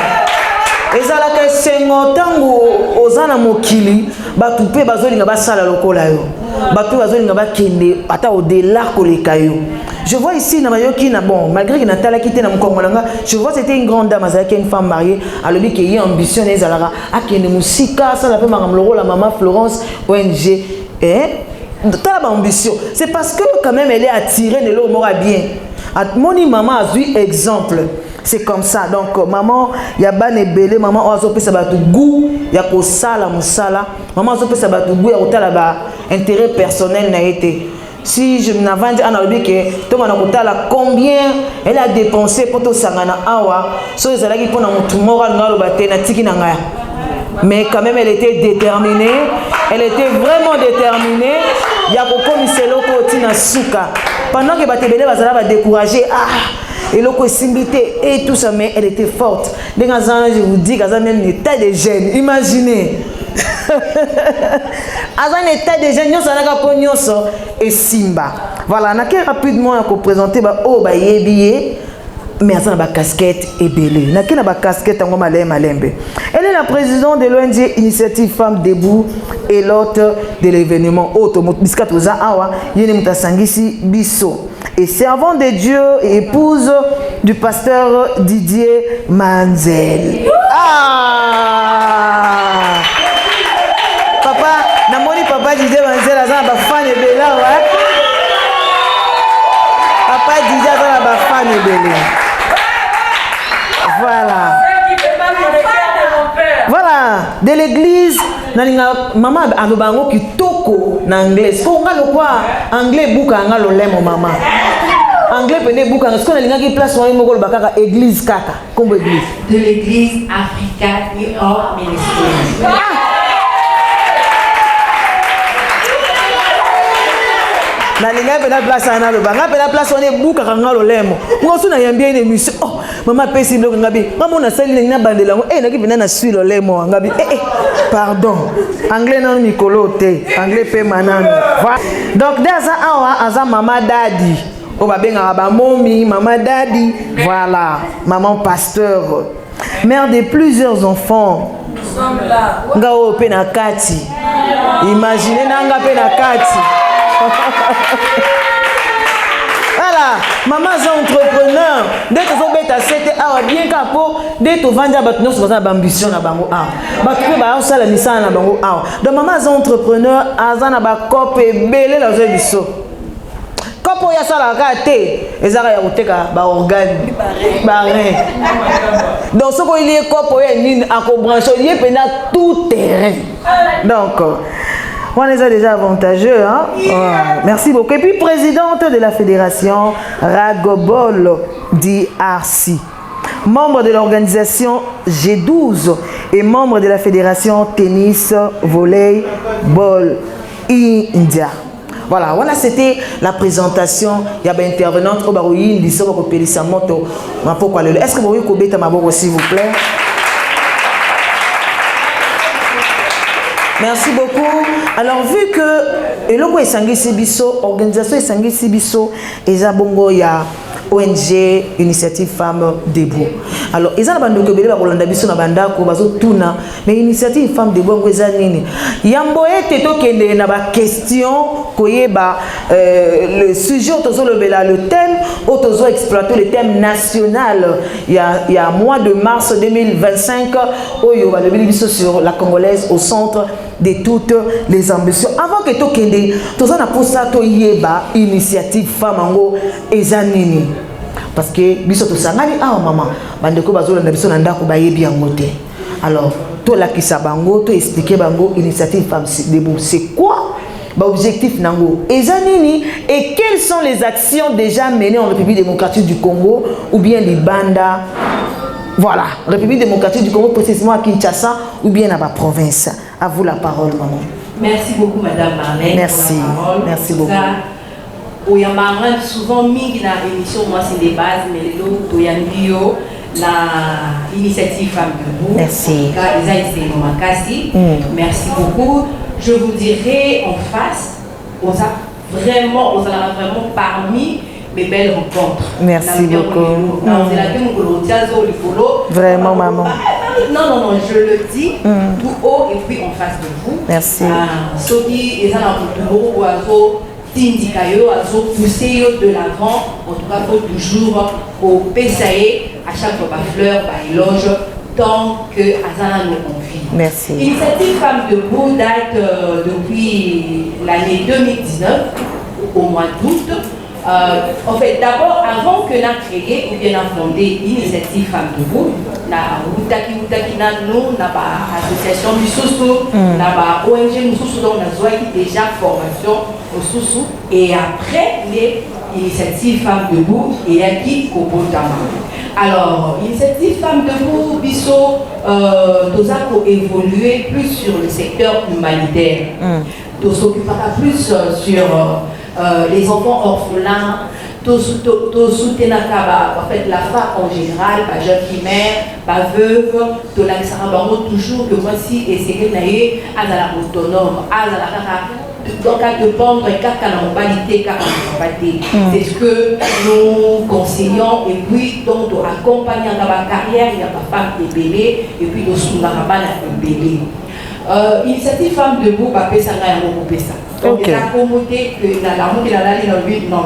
Ezalaka sengo tango ozana mokili batu pe bazolinga basala lokola yo batu bazolinga bakende ata au-delà koleka yo. Je vois ici na mayoki na bon malgré que Natala quitté na mukongolanga, je vois c'était une grande dame, azalaki une femme mariée, alobi que y ambition ezalaka akende musika ça la pe makamloro la maman Florence ONG t'as la ambition. C'est parce que quand même elle est attirée de l'eau mora bien. Moni maman a vu exemple. C'est comme ça. Donc, maman, il y a ban et belé, maman, on a fait ça goût, il y a ko sala musala. Maman, on a fait ça goût, il y a intérêt personnel n'a été. Si je n'avais pas dit que tout le monde a combien elle a dépensé pour tout ça awa, so ils allaient pour notre moral ngalo baté na tiki nangaya. Mais quand même elle était déterminée, elle était vraiment déterminée. Il y a beaucoup de seloko tina suka. Pendant que baté belé bazala va décourager et l'autre simbité et tout ça, mais elle était forte. Dès que je vous dis qu'elle a même un état de gêne, imaginez. Elle a un état de gêne, nous avons et Simba. Voilà, on a rapidement présenté mais elle a une casquette et belé. Elle a une casquette en malembe. Elle est la présidente de l'ONG Initiative Femmes Debout et l'hôte de l'événement et servant de Dieu et épouse du pasteur Didier Manzel. Papa, namoni papa Didier Manzel a un fan et belé. Papa Didier a un fan et belé. Voilà. Voilà, de l'église, maman a le bango qui toko en anglais. Faut nga le quoi anglais bouka nga le lemo maman. Anglais pene bouka nga. Est-ce qu'on a l'inga qui place sur le bakaka église kaka comme église. De l'église Africa New York Ministry. Na linga pena place ana le banga pena place on est bouka nga le lemo. Ngo suna yambia une émission. Oh maman pesi bloc ngabi. Maman na sali na bandela ngo na ki pena na suit le lemo ngabi. Pardon. Anglais non mikolo te. Anglais pe manano. Donc dans awa aza maman daddy. O ba benga ba momi, maman daddy. Voilà, maman pasteur. Mère de plusieurs enfants. Nous sommes là. Ngao pe na kati. Imaginez nanga pe na kati. Voilà, maman est entrepreneur. Dès que vous êtes à 7 heures, bien capo, dès que vous vendez à votre vous avez ambition à bango a. Bah tu peux bah ça la mission à bango a. Donc maman est entrepreneur, azana ba cop et belé la zone biso. Quand il y a ça la gâte, et ça ya oteka ba organe, ba rein. Donc ce qu'il y a cop il y a une à brancher, il y a pendant tout terrain. Donc on les a déjà avantageux, hein? Merci beaucoup. Et puis, présidente de la fédération Ragobol DRC, membre de l'organisation G12 et membre de la fédération tennis volleyball India. Voilà, voilà, c'était la présentation. Il y avait intervenante au Barouine, l'histoire de Pélissa Moto. Est-ce que vous pouvez couper ta maboko, s'il vous plaît? Merci beaucoup. Alors, vu que l'organisation Sangui Sibiso, et Zabongo, il y a ONG Initiative Femmes Debout. Alors, ils ont bandoko belé ba kolanda biso na bandako bazo tuna mais Initiative Femmes Debout ngweza nini? Yamboye teto kende na ba question koyeba le sujet autozo le thème autozo exploiter le thème national. Il y a mois de mars 2025 oyo ba lebeli biso sur la congolaise au centre de toutes les ambitions. Avant que to kende toza na posa to yeba Initiative Femmes ngo ezanini. Parce que biso to sangani maman bandeko bazola na biso na ndako bayebi yango te. Alors to la kisa bango to expliquer bango Initiative Femmes Debout c'est quoi objectif nango ezanini et quelles sont les actions déjà menées en République démocratique du Congo ou bien Libanda, voilà, République démocratique du Congo précisément à Kinshasa ou bien à ma province. À vous la parole, maman. Merci beaucoup, Madame Marlène. Merci, merci beaucoup. Il y a souvent mis dans l'émission, moi c'est des bases, mais les autres, l'initiative Femmes Debout. Merci. Merci beaucoup. Je vous dirai en face, on a vraiment parmi mes belles rencontres. Merci beaucoup. Vraiment, maman. Non, je le dis tout haut et puis en face de vous. Merci. Ceux qui sont pousser de l'avant, en tout cas, faut toujours au PSAE, à chaque fois, fleur, éloge, tant que Azana nous confie. Merci. L'initiative Femmes Debout date depuis l'année 2019, au mois d'août. En fait, d'abord, avant que nous créé ou bien fondé l'initiative Femmes Debout, nous avons une association du Soussou, nous avons ONG Soussou, donc nous avons déjà formation au Soussou. Et après l'initiative Femmes Debout, il y a qui Kobotama. Alors, l'initiative Femmes Debout, Bisso, nous avons évolué plus sur le secteur humanitaire. Nous s'occupera plus sur les enfants orphelins, tout soutenir en fait la femme en général, la jeune fille mère, la veuve, tout l'accent toujours que moi si et c'est que naïe à la autonome, à la donc à dépendre qu'à la mobilité, qu'à la mobilité. C'est ce que nous conseillons et puis donc accompagner dans la carrière, il y a pas femme qui est bébé et puis de sous la bébé. Initiative Femmes Debout, Papé Sanga et Moko Pessa. Donc, la communauté que non.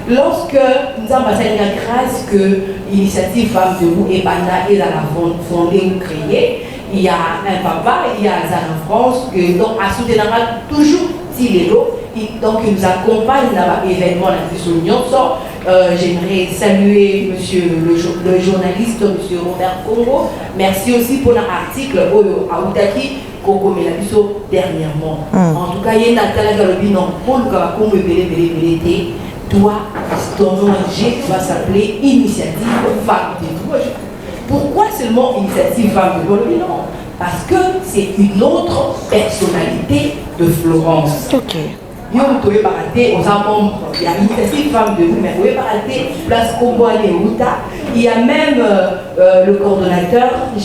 Lorsque nous avons passé la grâce que l'initiative Femmes Debout est banale, fondée ou créée, il y a un papa, il y a en France, que donc à soutenir toujours Tilélo, donc il nous accompagne dans l'événement la plus union. J'aimerais saluer monsieur le journaliste, monsieur Robert Congo. Merci aussi pour l'article à Outaki. Dernièrement. En tout cas, il y a un galobi non pour le Congo belé. Toi, ton ONG va s'appeler Initiative Femmes Debout. Pourquoi seulement Initiative Femmes Debout? Non, parce que c'est une autre personnalité de Florence. Ok. Il y a Initiative Femmes Debout, mais vous pouvez place Comboane Outa. Il y a même le coordonnateur, M.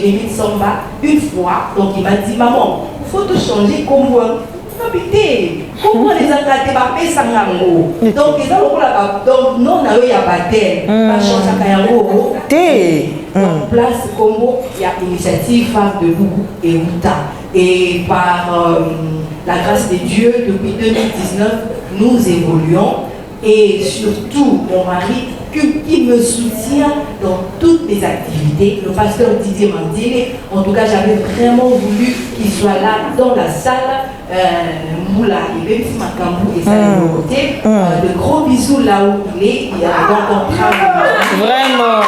Émile Samba, une fois, donc il m'a dit, maman, il faut te changer Comboane. Comment les attaquer par Pessangango? Donc, ils ont donc non, il y a pas tel. Pas changer Kayango. En place Combo, il y a Initiative Femmes Debout et Outa. Et par la grâce de Dieu, depuis 2019, nous évoluons. Et surtout, mon mari, qui me soutient dans toutes mes activités, le pasteur Didier Mandile. En tout cas, j'avais vraiment voulu qu'il soit là dans la salle. Moula, et même si Makambou est à côté, de gros bisous là où il est. Il y a donc un travail. Vraiment.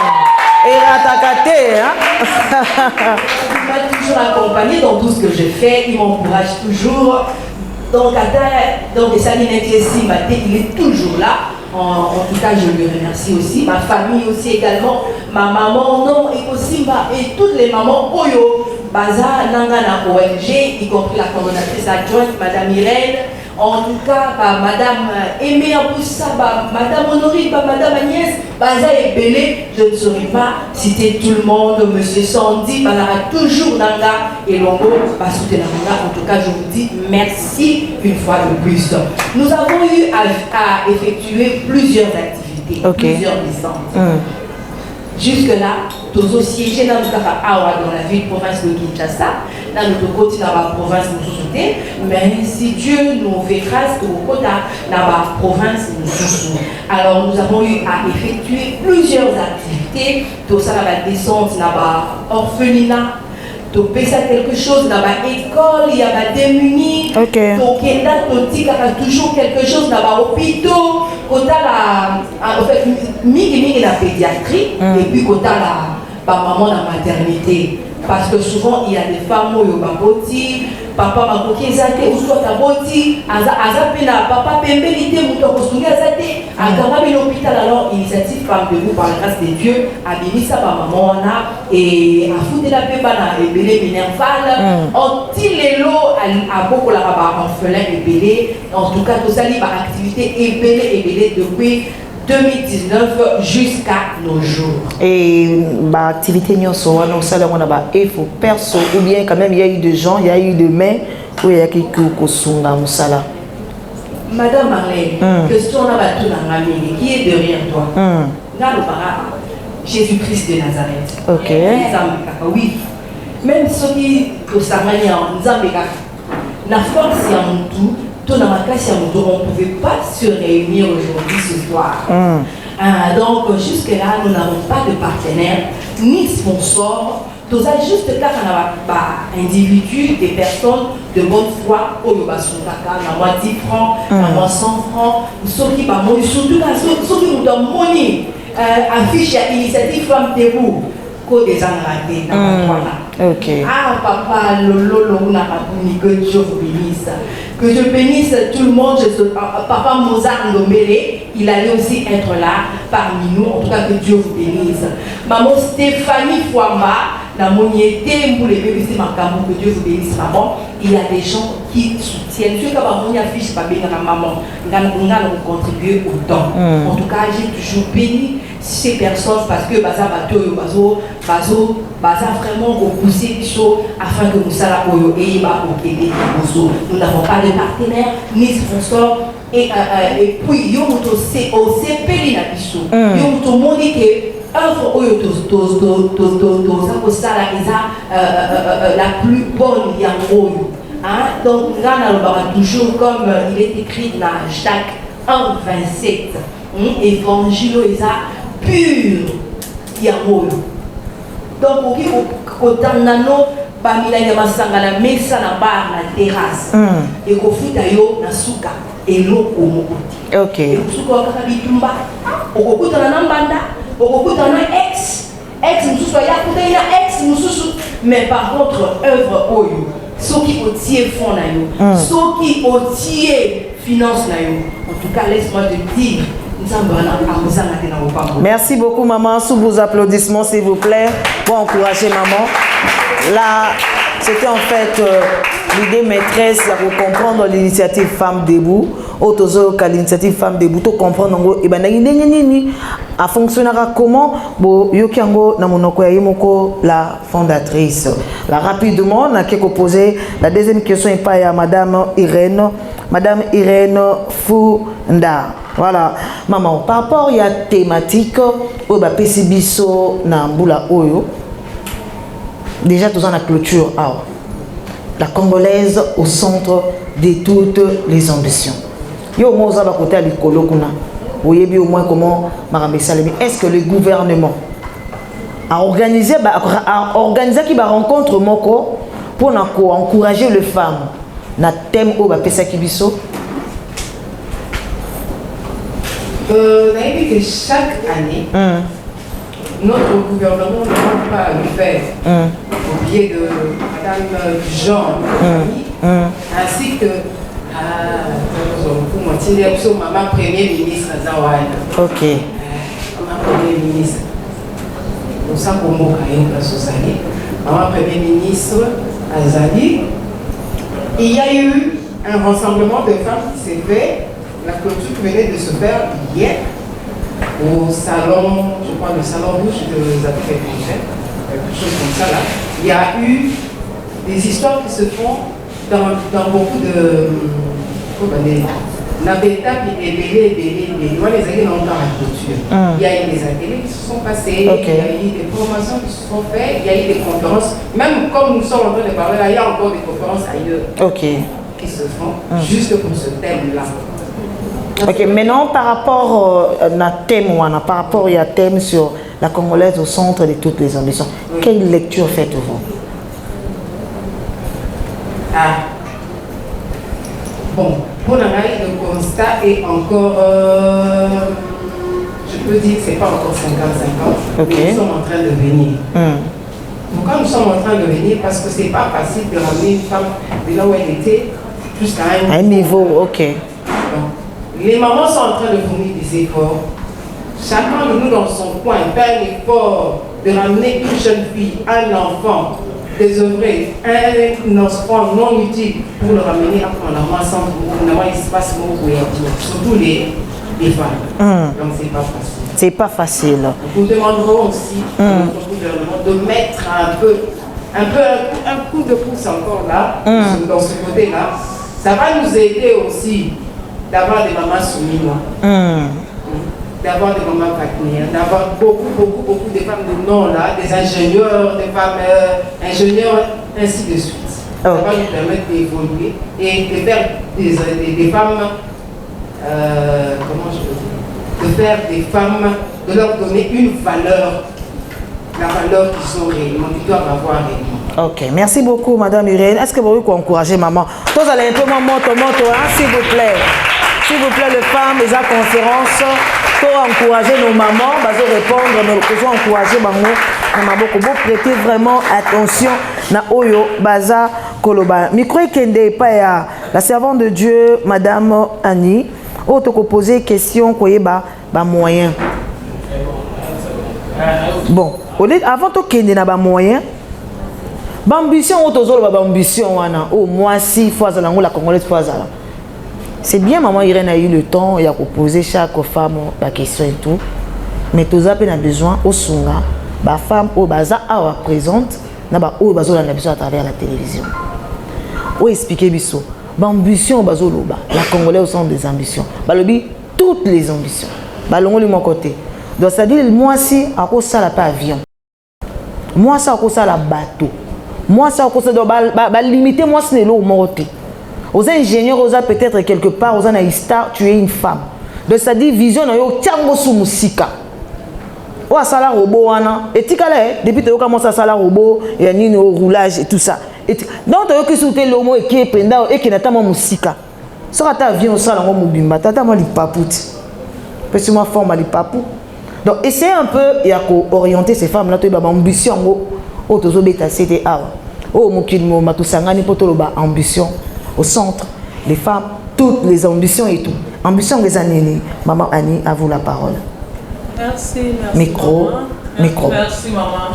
Et Ratakate, hein? Il m'a toujours accompagné dans tout ce que je fais. Il m'encourage toujours. Donc, il est toujours là. En tout cas, je lui remercie aussi. Ma famille aussi également. Ma maman, non, et aussi, et toutes les mamans, Oyo, Baza, Nangana ONG, y compris la coordonnatrice adjointe, Madame Irène. En tout cas, Madame Aimé Aboussa, Madame Honorine, Madame Agnès, Baza et Bélé, je ne saurais pas citer tout le monde, Monsieur Sandy, Balara, toujours Nanga et Longo, Basouté Nanga. En tout cas, je vous dis merci une fois de plus. Nous avons eu à effectuer plusieurs activités. activités, Okay. plusieurs descentes. Jusque-là, tous siégés dans la ville province de Kinshasa, dans notre côté dans la province de Moussouté, mais si Dieu nous fait grâce au côté dans la province de Moussouté. Alors nous avons eu à effectuer plusieurs activités, tout ça dans la descente, dans l'orphelinat, de penser quelque chose dans l'école, il y a des démunis, donc il y a toujours quelque chose dans l'hôpital, quand en fait, il y a la pédiatrie, et puis quand il y a la maman dans la maternité. Parce que souvent il y a des femmes qui ont papa m'a coqué zate ou soit taboti azapena papa pembelité muto kosulia zate agama l'hôpital. Alors initiative femme de vous par la grâce de Dieu abimisa ba maman wana et a foutu la pepa na ebele minerval antilelo a beaucoup la ba orphelin ebele. En tout cas tout ça li ba activité ebele depuis 2019 jusqu'à nos jours. Et bah activité nyonso wana osala mona ba effort perso ou bien quand même il y a eu des gens, il y a eu des mains où il y a quelqu'un qui sunga musala. Madame Marlène, question na ba tout na ngamini qui est derrière toi? Ngalo para Jésus-Christ de Nazareth. OK. Oui. Même ceux qui au samania nzambe kaka na force ya mutu on ne pouvait pas se réunir aujourd'hui ce soir. Donc jusque-là, nous n'avons pas de partenaire ni sponsor. Tout ça juste car on a individus, des personnes de bonne foi, au yoga sundaka, na moi 10 francs, na moi 100 francs, ceux qui surtout ceux qui nous donnent money, affiche à initiative Femme debout, que des enratés dans la OK. Ah papa lolo que Dieu vous bénisse. Que je bénisse tout le monde. Papa Mozart Ndombele, il allait aussi être là parmi nous. En tout cas, que Dieu vous bénisse. Maman Stéphanie Fouamba, la moniété, vous les bébés, c'est ma que Dieu vous bénisse, maman. Il y a des gens qui soutiennent. Ceux qui ont affiche, pas bien maman, nous allons contribuer autant. En tout cas, j'ai toujours béni ces personnes parce que baza bateau vraiment repousser les choses afin que nous soyons et nous n'avons pas de partenaire ni sponsor et puis yo moto c'est au CP la biso yo moto moni que œuvre oyo to sala la plus bonne yango. Donc là toujours comme il est écrit dans Jacques 1:27 évangile pur yango. Donc autant nano bamila ya masanga na mesa na bar na terrasse et ko futa yo na suka eloko mokuti. OK. Suka kaka bitumba okokuta na mbanda okokuta na ex mususu ya kuta ina ex mususu. Mais par contre œuvre oyo soki otie fond na yo soki otie finance na yo. En tout cas laisse-moi te dire. Merci beaucoup maman, sous vos applaudissements s'il vous plaît pour encourager maman. Là, c'était en fait l'idée maîtresse pour comprendre l'initiative Femme debout. Autozo l'initiative Femme debout, pour comprendre et ben a fonctionnera comment bo yokiango na monoko ya yemoko la fondatrice. Là rapidement n'a qu'à poser la deuxième question est pas à madame Irène Funda. Voilà, maman, par rapport à la thématique, déjà tout en la clôture, la Congolaise au centre de toutes les ambitions. Yo moza ba côté likolo kuna. Oyebi au moins comment Marambe Salemi. Est-ce que le gouvernement a organisé qui va rencontre moko pour encourager les femmes na thème au ba pesa kibiso? On a dit que chaque année, notre gouvernement ne va pas le faire au biais de Madame Jean, ainsi que Maman Premier ministre Zawad. OK. Maman Premier ministre. Nous sommes pour Maman Premier ministre Azali. Il y a eu un rassemblement de femmes qui s'est fait. La clôture venait de se faire hier au salon, je crois le salon rouge de Zaké, quelque chose comme ça là. Il y a eu des histoires qui se font dans beaucoup de La bêta qui est belé. Moi, les années longtemps à la culture. Il y a eu des ateliers qui se sont passés, il y a eu des formations qui se sont faites, il y a eu des conférences. Même comme nous sommes en train de parler là, il y a encore des conférences ailleurs qui se font juste pour ce thème-là. Ok, maintenant par rapport à thème, par rapport à thème sur la Congolaise au centre de toutes les ambitions, quelle lecture faites-vous? Bon, pour l'analyse, le constat est encore, je peux dire que ce n'est pas encore 50-50, mais nous sommes en train de venir. Pourquoi nous sommes en train de venir? Parce que ce n'est pas facile de ramener une femme de là où elle était jusqu'à un niveau. Ok. Les mamans sont en train de fournir des efforts. Chacun de nous dans son coin fait un effort de ramener une jeune fille, un enfant, désœuvré, un enfant non utile pour le ramener à la masse il se passe surtout les femmes. Donc c'est pas facile. C'est pas facile. Nous demanderons aussi à notre gouvernement de mettre un coup de pouce encore là, dans ce côté-là. Ça va nous aider aussi d'avoir des mamans soumises, d'avoir des mamans partenaires, d'avoir beaucoup de femmes de nom là, des ingénieurs, des femmes ingénieurs, ainsi de suite. Ça va nous permettre d'évoluer et de faire des femmes, comment je peux dire, de faire des femmes, de leur donner une valeur, la valeur qu'ils ont réellement, qu'ils doivent avoir réellement. Ok, merci beaucoup Madame Irène. Est-ce que vous pouvez encourager maman? Tous allez un peu moto, s'il vous plaît. S'il vous plaît, les femmes, les conférences, pour encourager nos mamans, bah, répondre, mais pour encourager maman, pour prêter vraiment attention na oyo baza koloba. Micro kende pa ya la servante de Dieu, Madame Annie, au te poser question koye ba moyen. Bon, avant de kende na ba moyen, ba ambition au tozolo ba ambition wana. Oh moi si fois la Congolaise fois là. C'est bien, maman Irène a eu le temps et a proposé chaque femme la question et tout. Mais tous a besoin au sunga, la femme au baza à présente, na ba au bazo la besoin à travers la télévision. Ou expliquer biso, ambition bazo loba, la Congolaise au centre des ambitions. Balobi toutes les ambitions. Balongo de mon côté. Donc ça dit moi si à cause ça la pas avion. Moi ça à cause ça la bateau. Moi ça à cause ça doit limiter moi c'est l'eau morté. Aux ingénieurs, aux peut-être quelque part, aux analystes, tu es une femme. Donc ça dit vision, yo tiango sous musika. Ou à salaire robot, et tu depuis que tu commences à salaire robot, il y a une roulage et tout ça. Donc tu as que sauter l'homo et qui est pendant et qui n'a pas mon musika. Ça ta vie au salon mobimba, tata moi li papouti. Parce que moi forme li papou. Donc essayer un peu et à orienter ces femmes là, tu as ambition au tozo beta c'était ah. Oh mon kilmo matusangani poto ba ambition. Au centre, les femmes, toutes les ambitions et tout. Ambition des années. Maman Annie, à vous la parole. Merci. Micro. Maman. Micro. Merci maman.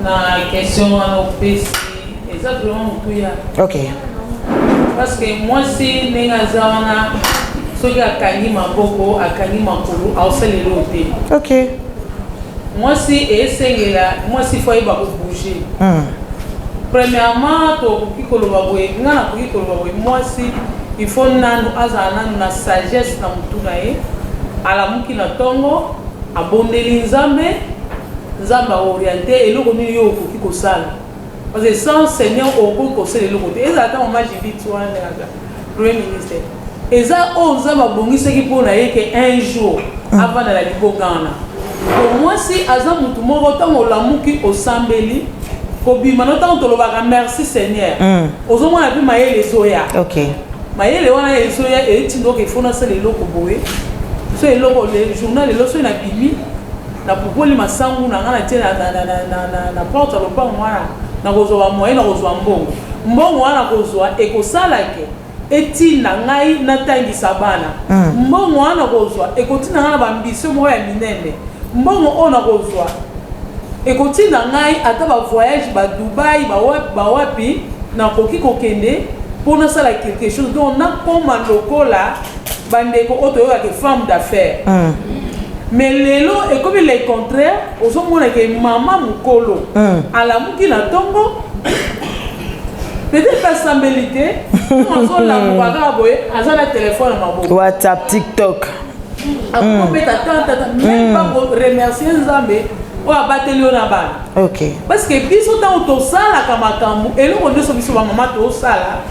La question à nos PC, exactement tout. Ok. Parce que moi si Nengazana, ce qui a Kani Maboko, a Kani Makulu, a fait les lotés. Ok. Moi si et là, moi si faut y bouger. Premièrement, moi si il faut na sagesse na mutunae ala muki na tongo abondeli nzambe nzamba orienté et le koni yo ko kiko sala parce que sans Seigneur au ko sala le côté ezata mama jibi toi na premier ministre eza o nzamba bongise ki pona yeke un jour avant la libogana pour moi si aza mutu moko tango la muki osambeli kobima notango tolobaka merci Seigneur ozomona pe mayele soya ok mayele wana esoya etindoka efona sala eloko boye so eloko le journal lelo so na bimi na popoli masangu na ngana tie na porte ya lopango wana na kozwa moyen na kozwa mbongo wana kozwa ekosalake etina ngai natangisa bana mbongo wana kozwa ekotina ngai na bambisio moko ya minene mbongo oyo na kozwa ekotina ngai ata ba voyage ba Dubai ba wapi na koki kokende pour na sala quelque chose donc na koma lokola bandeko oto yo ke femme d'affaires mais lelo et comme le contraire ozomona ke mama mukolo ala muki na tongo peut-être pas sambelité on la mouaka boye aza na téléphone à maboko WhatsApp, TikTok. Même pas remercier Nzambe ou abateli na bana. OK. Parce que biso tant to sala kama kambu et nous on biso ba maman to sala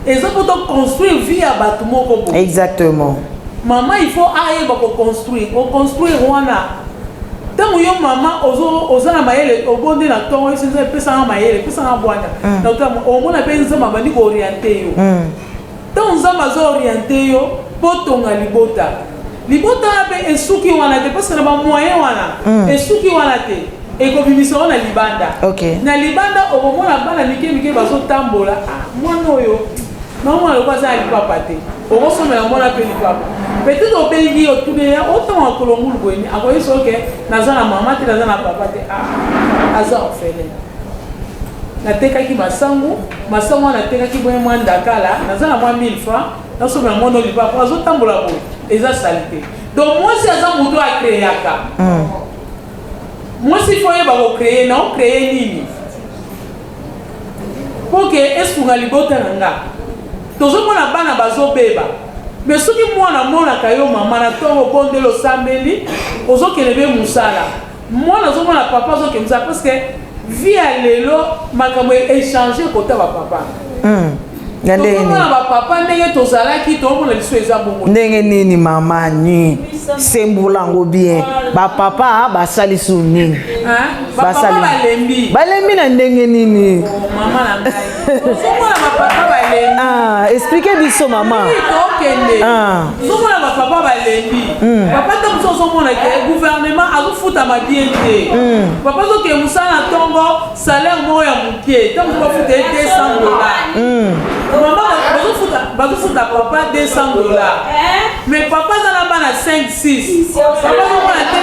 et ça pour construire vie à batu moko. Exactement. Maman il faut aller pour construire wana. Tant yo maman ozo na mayele obonde na tongo c'est ça pesa na mayele pesa na bwana. Donc au moins na penza maman ni orienter yo. Tant Nzamba zo orienter yo potonga libota. Libota pe esuki wana te parce que na ba moyen wana esuki wana te e ko bimisa na libanda. OK. Na libanda okomona bana mike bazo tambola mwana oyo na mwana ko za lipapa te okosomela mwana pe lipapa peut-être obengi otude ya autant akolongulu bweni akoyeso ke naza na mama te naza na papa te aza ofele na tekaki masangu na tekaki boye mwanda kala naza na mwa 1000 francs nasomela mwana lipapa azo tambola boye eza salite donc moi si aza mutu a créer aka moi si faut yeba ko créer na o créer nini pour que esunga libota nanga tozomona bana bazobeba mais soki mwana monaka yo mama na ntongo bondelo sambeli ozokende be mosala mwana azomona papa azokende mosala parce que vie ya lelo makambo échange kota bapapa tozomona bapapa ndenge tozalaki tozomona liso eza bongo ndenge nini mama ni sembulango bien bapapa basalisu nini bapapa balembi na ndenge nini mama na ngai tozomona bapapa balembi expliquez biso mama tozomona bapapa balembi papa ntango so ozomona ke gouvernement azofutama bien te papa azoke mosala na ntongo salaire moko ya moke ntango bafuta ye $200 mama bazofuta papa $200 mais papa aza na bana 5-6 papa azomona te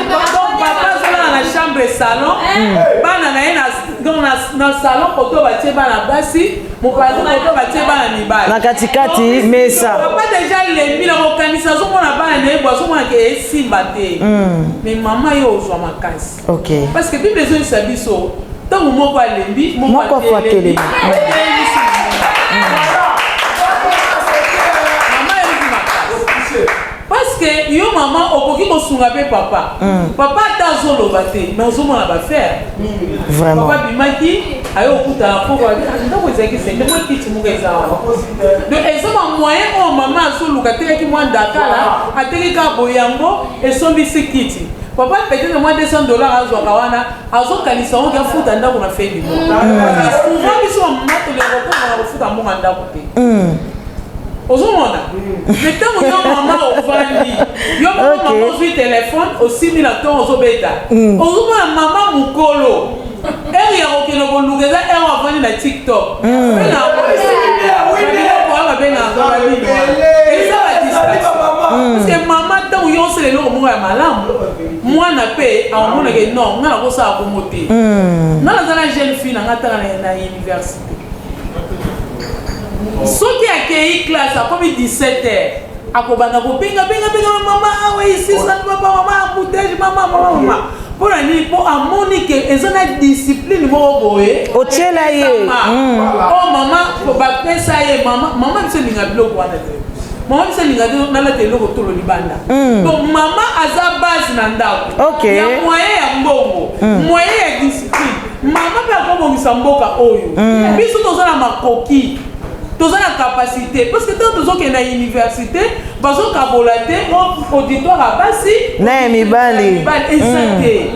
papa azolala na chambre salon bana na ye na salon koto batie bana basi mopanzi koto batie bana mibali na katikati mesa papa deja lembi na kokanisa azomona bana na ye bo azomona ke esimba te mais mama ye ozwa makasi parce que bible ezolisa biso ntango moko alembi moko atelemi parce que yo mama okoki kosunga pe papa papa ata azoloba te mais ozomona bafere papa bimaki aye okutana poko ndako ezalaki sende mwa kiti moko eza wana donc eza bamoyen oyo mama azoluka atekaki mwa ndakala atekaki kaka boyango esombisi kiti papa peut-être moins $200 azwaka wana azokanisa onke afuta ndako na fendi mo souvent biso mama tolekokokana kofuta mbongo ndako te ozomona mais ntango yo mama ovandi yo mama ozwi telefone osimi na ntongo ozobeta ozomona mama mokolo ere ya kokende koluka eza ere avandi na tiktok eza badistraction parce que mama ntango yo osala eloko moko ya malamu mwana mpe aomonake non nga na kosala bongo te nga naza na jeune fille nanga ntaka na université soki akei classe akomi 17h akobanda kobenga mama awa isisa papa mama embouteille mama mpona nini mpo amoni ke eza na discipline moko boye otiela ye o mama bapesa ye mama biso elinga biloko wana te mama biso elinga nalata eloko tolo libanda donc mama aza base na ndako ya moyen ya mbongo moyen ya discipline mama mpe akobongisa mboka oyo biso toza na makoki toza na capacité parce que tant tozokende na université bazokabola te auditoire ya basi na ya mibali eza te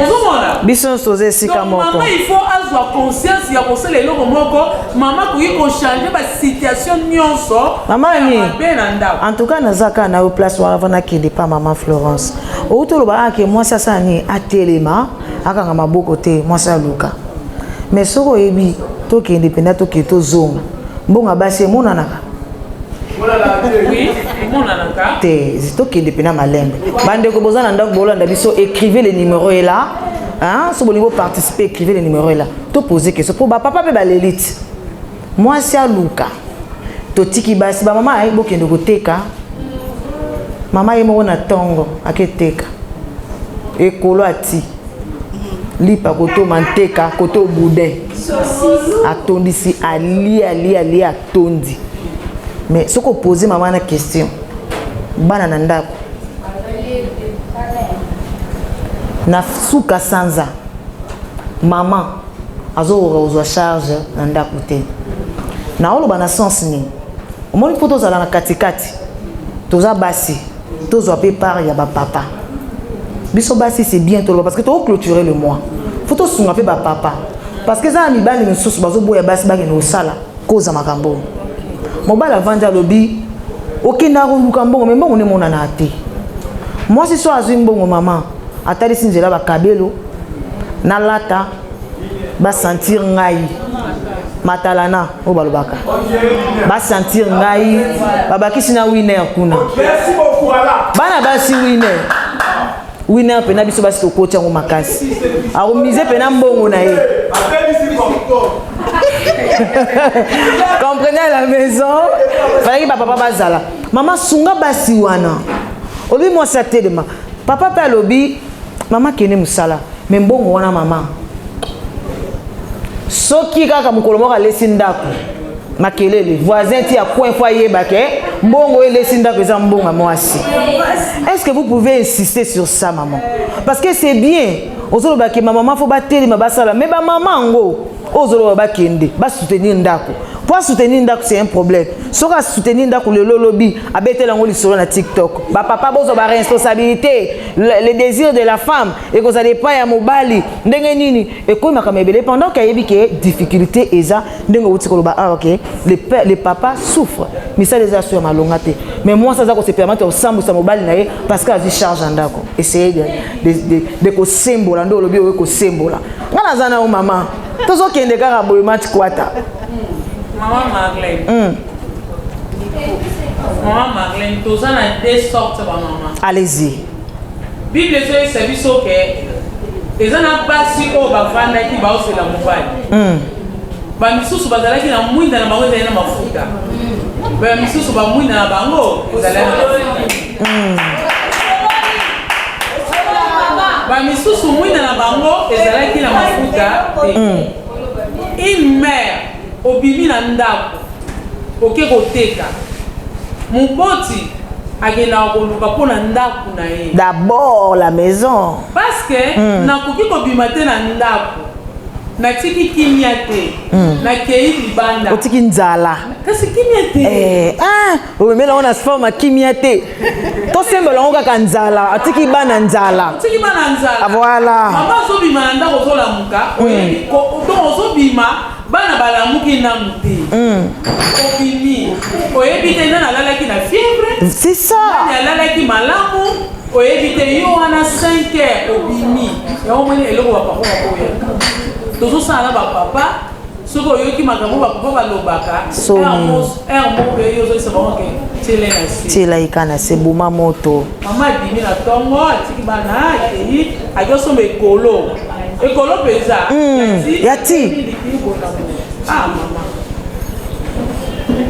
ozomona biso toza esika moko mama il faut azwa conscience ya kosala eloko moko mama koki kochange basituation nyonso mabe na ndako en tout cas naza kaka na yo place wana vanakende pa mama Florence outi oloba ake mwasi asala nini atelema akanga maboko te mwasi aluka mais soki oyebi tokende mpena tokende tozonga mbongo basi emonanaka te tokende mpena malembe bandeko boza na ndako bolanda biso écrivez le numéro est là so bolingo participer écrivez le numéro est là to poser question po bapapa mpe baleliti mwasi aluka totiki basi bamama ayi bokende koteka mama ye moko na ntongo aketeka ekolo ati lipa koto manteka koto boudin atondisi ali atondi. Mais ce qu'on pose maman une question. Bana nanda. Na suka sanza. Maman azo ozo charge nanda kote. Na olo bana sens ni. Omoni photo za na katikati. Toza basi. Tozo pe par ya ba papa. Biso basi c'est bien tolo parce que tu as clôturé le mois. Photo sunga pe ba papa. Parce que ça mi bani nsusu bazo boya basi ba ke no sala koza makambo. Mobala vanja lobi okenda ko lukambo mais mbongo ne mona na te. Moi si so azwi mbongo maman atali sinzela ba kabelo na lata ba sentir ngai matalana o balobaka ba sentir ngai babakisi na winner kuna. Merci beaucoup ala. Bana basi winner pena biso basi to kocha ngo makasi. A remise pena mbongo na ye. Comprenez à la maison. Fallait que papa bazala. Maman sunga basi wana. Obi moi ça tellement. Papa pa lobi maman kene musala. Mais mbongo wana maman. Soki kaka mukolo moko alesi ndako. Makelele voisin ti a coin foyer baké mbongo elesi ndako eza mbonga mwasi. Est-ce que vous pouvez insister sur ça maman? Parce que c'est bien. Ozolo baké maman faut bateli mabasala mais ba maman ngo ozolo bakende ba soutenir ndako. Pour soutenir ndako c'est un problème. Soka soutenir ndako le lolobi abetela ngo lisolo na TikTok. Ba papa bozo ba responsabilité les désirs de la femme et que ça dépend ya mobali ndenge nini et ko makamebele pendant qu'il y a des difficultés eza ndenge wuti ko ba ah OK les papas souffrent mais ça les assure malongate mais moi ça ko se permettre au sambu sa mobali na ye parce que azi charge ndako essayer de ko symbole ndo lobi ko symbole ngana zana o maman tozo kende kaka boy match kwata maman Marlène maman Marlène toza na deux sortes ba maman allez-y Bible c'est biso que ezana basi o bavanda ki ba osela mobali ba misusu bazalaki na mwinda na bango ezali na mafuta ba misusu ba mwinda na bango ezali ba misusu mwinda na bango ezalaki na mafuta une mère obimi na ndako oke koteka muboti agena koluka pona ndako na ye d'abord la maison parce que nakoki kobima te na ndako natiki kimia te nakei libanda otiki nzala kasi kimia te omemela ona forme kimia te tosembola ngo kaka nzala atiki bana nzala voilà mama ozobima na ndako ozolamuka donc ozobima bana balamuki nanu te obimi oyebi te nani alalaki na fièvre c'est ça nani alalaki malamu oyebi te yo wana 5 heures obimi yango moni eloko bapapa bakoyaka tozosala na bapapa soki oyoki makambo bapapa balobaka aire moko yo ozolisa bango ke tiele na se tielaika na se boma moto mama abimi na ntongo atiki bana akei akosomba ekolo peza yati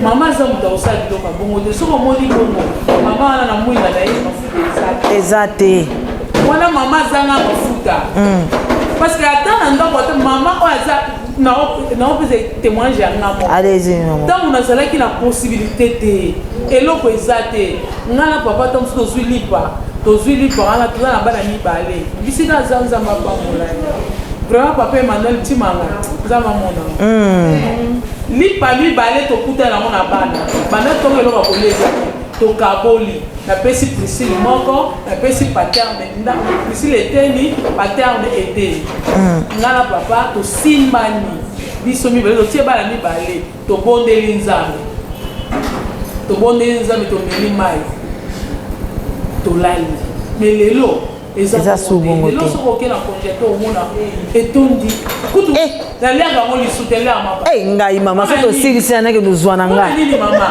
mama aza moto akosala biloko ya bongo te soki omoni bongo mama wana na mwinda na ye mafuta eza te wana mama azanga mafuta parce que ata na ndako te mama oyo aza naopesa témoignage ya nga moko ntango nazalaki na possibilité te eloko eza te nga na papa ntango mosusu tozwi lipa wana toza na bana mibale bisika aza nzambe apamola vraiment papa Emmanuel timanga nzambe amona lipa mibale tokutana yango na bana ntongo eloko akoleza tokaboli napesi Priscille moko napesi paterne Priscille eteni paterne eteni nga na papa tosimbani biso mibale totie bana mibale tobondeli nzambe tomeli mai tolali mais lelo eza subongo te lelo soko okena congété omona etondi kutu naliaka yango lisutu eliaka ngai mama so tosilisana nake tozwa na ngai nini mama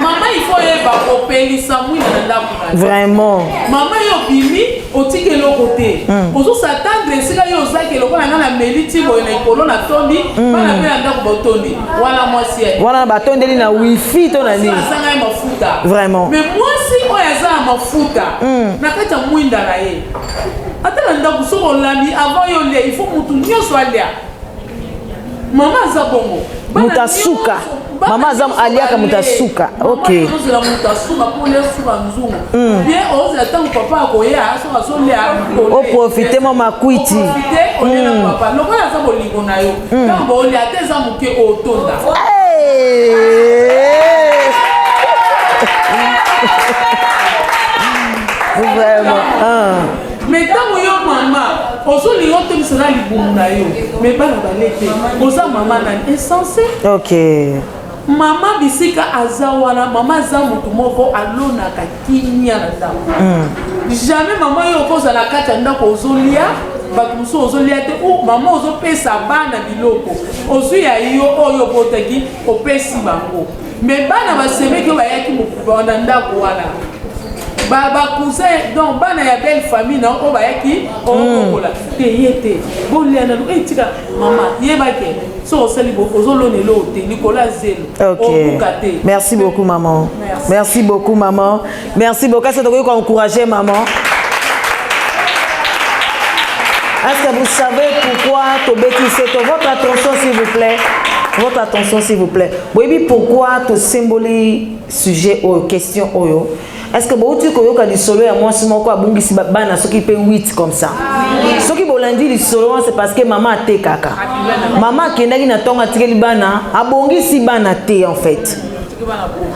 mama il faut yeba kopelisa mwina na ndako na vraiment mama yo bimi otiki eloko te ozosatandre esika yo ozaki eloko na nga na meli ti boye na ekolo na tondi bana mpe na ndako botondi wana mwasi wana batondeli na wifi to na nini azanga ye mafuta vraiment mais mwasi oyo aza na mafuta na kati ya mwinda na ye ata na ndako soki olandi avant yo lia il faut mutu nyonso alia Maman Zabongo. Mutasuka. Maman Zam aliaka Mutasuka. Ok. La Mutasuka pour les sous-banzou. Bien, on attend papa Koya, so les oh, profitez maman Kwiti. On est là papa. Non, quand ça bon ligonayo. Quand on y a des amours qui au tonda. Vraiment. Mais tant que yo maman, on se li on te sera ligonayo. Mais pas la balete. On sa maman est insensé. Ok. Maman bisika azawala, maman zamu tumoko alona kakinya na damu. Jamais maman yo cause la kata ndako ozolia, batumso ozolia te ou maman ozo pesa bana biloko. Ozu ya yo oyo botaki opesi bango. Mais bana baseme ke bayaki mukubana ndako wana. Baba cousin donc bana ya belle famille na o bayaki o kola. Te yete. Bolia na etika maman yebake. Ok. Merci beaucoup, maman. Merci beaucoup, maman. Merci beaucoup. C'est de encourager, maman. Est-ce que vous savez pourquoi votre attention, s'il vous plaît. Votre attention, s'il vous plaît. Oui, pourquoi tu symbolises sujet aux questions oyo? Est-ce que vous avez dit solo à moi si mon quoi bon ici bana ce qui fait 8 comme ça. Ce qui bolandi li solo c'est parce que maman a té kaka. Maman kendaki na tonga tikeli bana abongi si bana té en fait.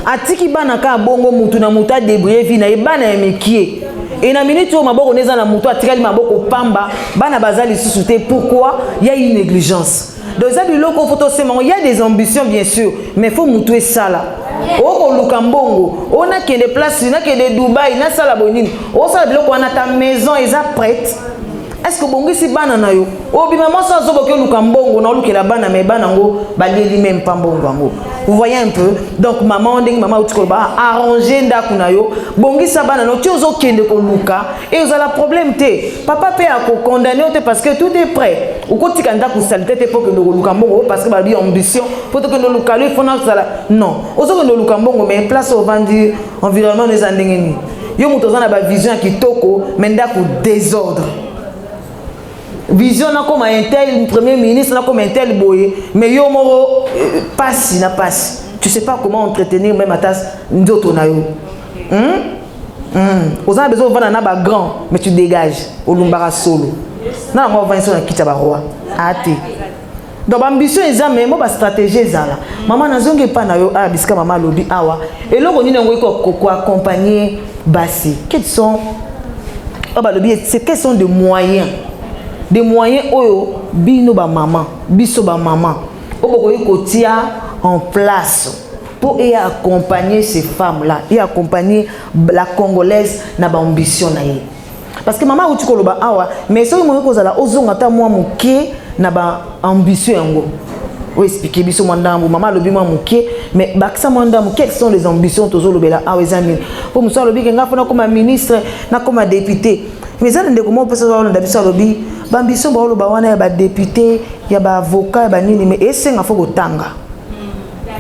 Atiki bana ka bongo mutu na mutu a débrouiller vie na bana ya mekie. Et na minute où maboko neza na mutu atikeli maboko pamba bana bazali sous-souté pourquoi il y a une négligence. Donc ça du loco photo c'est il y a des ambitions bien sûr mais faut mutuer ça là. Oko Lukambongo, on a qui des places, on a qui des Dubaï, on a ça la bonine. On sait que on a ta maison, ils sont prête. Est-ce que bongi si banana yo? Oh bi maman ça zo que Lukambongo, na luke la bana mais banango, bali même pas bongo. Vous voyez un peu? Donc maman ding maman utikoba arranger ndakuna yo. Bongi sa banana tu ozo kende ko luka et vous avez le problème té. Papa peut à condamner parce que tout est prêt. Ou quand tu candidat pour salité pour que nous Lukambongo parce que bali ambition pour que nous luka il faut non. Ozo que nous Lukambongo mais place au vendu environnement des andengeni. Yo mutoza na ba vision kitoko mais ndako désordre. Vision na comme un tel premier ministre na comme un tel boye mais yo moro passe na passe tu sais pas comment entretenir même à tasse ndoto na yo aux a besoin vendre na ba grand mais tu dégages au lumbara solo na moi vendre sur na kitaba roi ate donc ambition eza mais moi ba stratégie ezala maman nazonge pa na yo a bisika maman lobi awa et loko ni ngo ko accompagner basi quels sont quels sont des moyens oyo bino ba maman biso ba maman obokoyi kotia en place pour accompagner ces femmes là et accompagner la congolaise na ba ambition na ye parce que maman uti koloba awa mais so mo ko zala ozonga ta moi muke na ba ambition yango o expliquer biso mandambo maman lobi moi muke mais bakisa mandambo quelles sont les ambitions tozo lobela awa ezami pour muso lobi nga fona comme ministre na comme député mais ça ndeko mo pesa zo na biso lobi bambiso ba loba wana ya ba député ya ba avocat ya ba nini mais esenga faut kotanga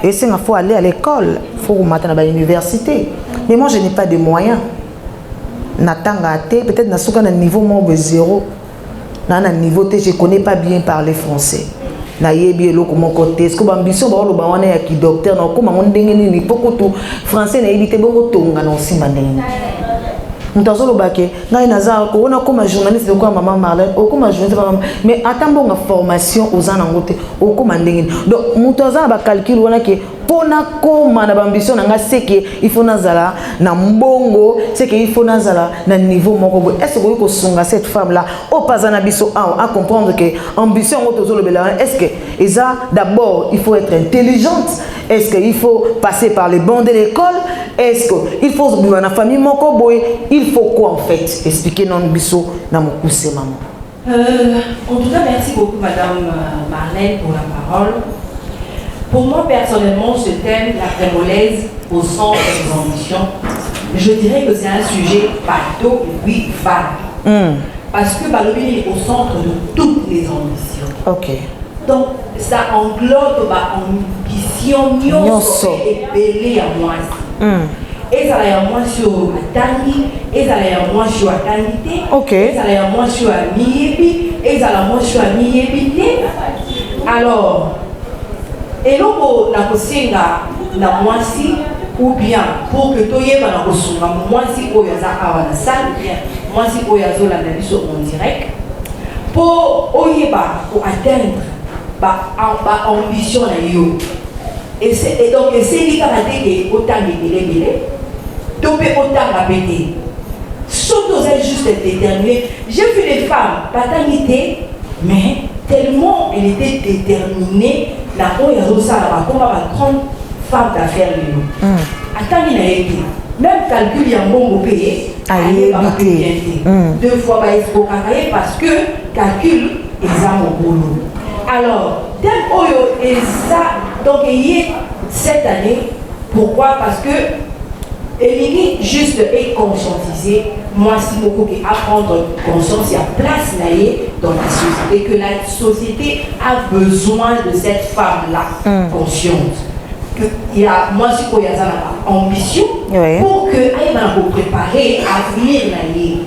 esenga faut aller à l'école faut mater na ba université mais moi je n'ai pas de moyens natanga té peut-être na suka na niveau mo zéro na niveau té je connais pas bien parler français na yebi eloko mon côté est-ce que bambiso ba loba wana ya ki docteur na ko mango ndenge nini poko to français na yebi té bongo tonga na osimba ndenge Mutazo lobake ngai naza ko ona comme journaliste ko maman Marlène o comme journaliste mais attends nga formation aux anangote o comme ndengeni donc mutaza ba calcul wana ke pona koma na ambition nga seke il faut nazala na mbongo c'est que il faut nazala na niveau moko est-ce que ko songa cette femme là o pazana biso à comprendre que ambition otozo lobela est-ce que eza d'abord il faut être intelligente est-ce que il faut passer par les bancs de l'école est-ce que il faut vivre na famille moko boy il faut quoi en fait expliquer non biso na mokuse maman. En tout cas merci beaucoup madame Marlène pour la parole. Pour moi personnellement ce thème la congolaise au centre des ambitions je dirais que c'est un sujet bateau et puis vague parce que Balobi est au centre de toutes les ambitions. OK. Donc ça englobe ba ambition nyonso et belé à moi. Et ça a moi sur Atani, et ça a moi sur Atanité, et ça a moi sur Amiebi, et ça a moi sur Amiebité. Alors, Et donc, on a aussi na moisi ou bien pour que toi y va na kosunga moisi ou yaza awa na salle bien moisi ou yazo la biso en direct pour oyeba pour atteindre ba ambition na yo. Et donc c'est li ka bateke autant belé to pe autant la pété. Surtout elles juste déterminées. J'ai vu les femmes paternité mais tellement elle était déterminée la oyazo sala ba komba ba grande femme d'affaires lui. Attends, il a été. Même calcul, il y a un bon payé. Deux fois, il faut calculer parce que calcul est à mon boulot. Alors, tel Oyo est ça. Donc, il y a cette année. Pourquoi? Parce que Émilie juste est conscientisée. Moi, si beaucoup qui apprendre conscience, il y a place là dans la société. Que la société a besoin de cette femme-là consciente. Il y a moi si il y a ambition pour que aille va préparer à venir l'année.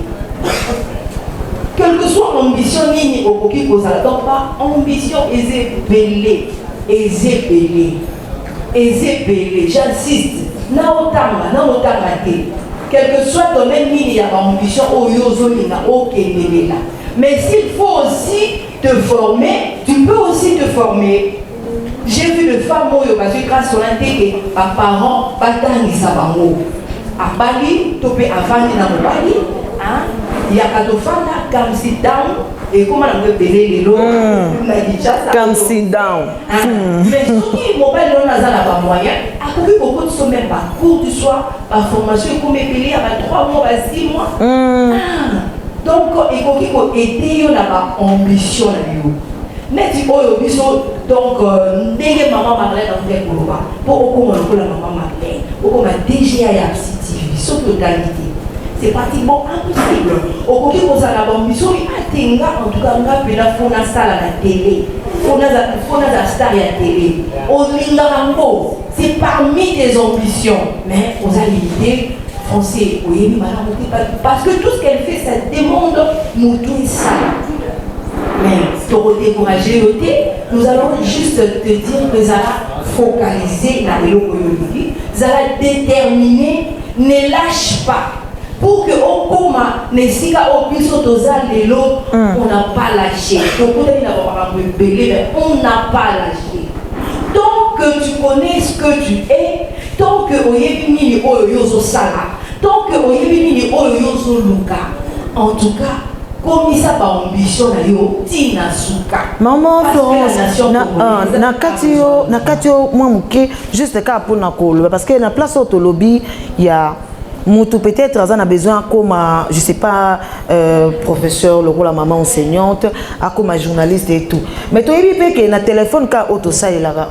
Quelle que soit l'ambition ni au qui pose la donc pas ambition aisée belé j'insiste na otanga quel que soit domaine il y a ambition au yozo na okendelela mais s'il faut aussi te former tu peux aussi te former. J'ai vu de femmes parce que grâce à l'intérêt, mes parents batangisa bango. À Bali, topé avant de na Bali, il y a quatre femmes là, come sit down et comment on peut payer les lots. Come sit down. Mais surtout, mon père non a pas moyen. A couru beaucoup de semaines par cours du soir, par formation, comme payer à 3 mois, à 6 mois. Donc, il faut aider la ambition là. Neti oyo biso donc ndenge maman Marlène en fait koloba pour okoma lokola maman Marlène okoma DGA ya CTV sur totalité c'est pratiquement impossible okoki kozala bambiso atenga en tout cas nga pena fona sala na télé fona za star ya télé olinga rango c'est parmi tes ambitions mais aux limité français oui parce que tout ce qu'elle fait ça demande nous tous ça. Mais pour décourager nous allons juste te dire que ça va focaliser la réalité, ça va déterminer, ne lâche pas. Pour que au coma, ne siga au plus on n'a pas lâché. Donc on n'a pas lâché. Tant que tu connais ce que tu es, tant que oyebini oyozo sala, tant que oyebini oyozo luka, en tout cas. Comme ça ba ambition na yo tina suka maman Florence na katio moi muke juste ka pour na kolo parce que na place auto lobby il y a mutu peut-être ça a besoin comme je sais pas professeur le rôle la maman enseignante comme journaliste et tout mais toi il peut que na téléphone ka auto ça il là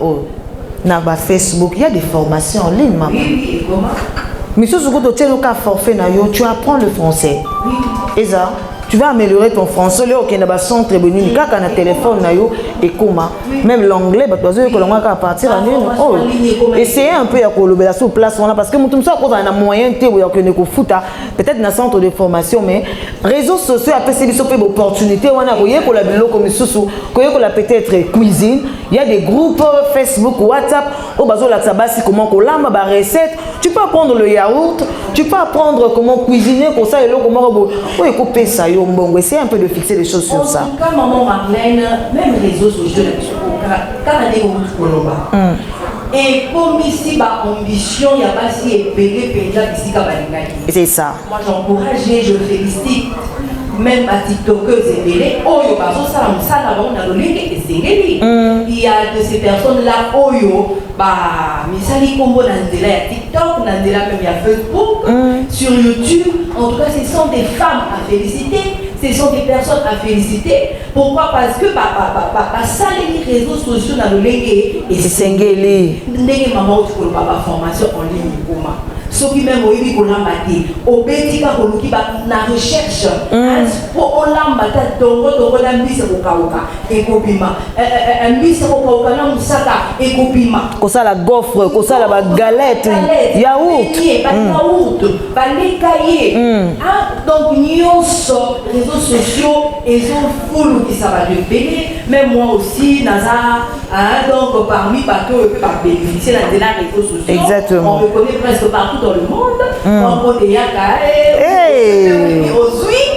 na ba Facebook il y a des formations en ligne maman oui comment mais ce que tu as le cas forfait na yo tu apprends le français et ça tu vas améliorer ton français là ok na ba centre bonini kaka na téléphone na yo et comment même l'anglais ba toi que l'anglais à partir en ligne oh essayer un peu ya kolobela sur place on parce que mutum ça cause na moyen te ya que ne ko futa peut-être na centre de formation mais réseaux sociaux après c'est biso pe opportunité on a koyé ko la biloko misusu koyé ko la peut-être cuisine il y a des groupes Facebook WhatsApp au bazo la tabasi comment ko lamba ba recette tu peux apprendre le yaourt tu peux apprendre comment cuisiner pour ça et comment oh écouper ça bon, essayer un peu de fixer les choses sur ça. En tout cas, maman Marlène, même les réseaux sociaux, et comme ici, ma ambition, il n'y a pas si épelé, ici, c'est ça. Moi, j'encourage, je félicite. Même à TikTokeuse et Bélé, Oyo, parce que ça, on a donné quelques séries. Il y a de ces personnes-là, Oyo, Misali Combo, Nandela, il y a TikTok, Nandela, même il y a Facebook, sur YouTube. En tout cas, ce sont des femmes à féliciter, ce sont des personnes à féliciter. Pourquoi? Parce que ça, les réseaux sociaux, dans le légué, et c'est Sengeli. Maman, tu peux pas formation en ligne, comment? soki même oyebi kolamba te obetika koluki na recherche po olamba ta tongo na mbisi kokauka ekobima mbisi kokauka na musaka ekobima kosala gofre kosala ba galette yaourt baleka ye donc nyonso réseaux sociaux ezofulukisa bato ebele même moi aussi naza donc parmi bato oyo mpe babénéficie na nzela réseaux sociaux. Exactement. On me connaît presque partout dans le monde. On connaît Yaka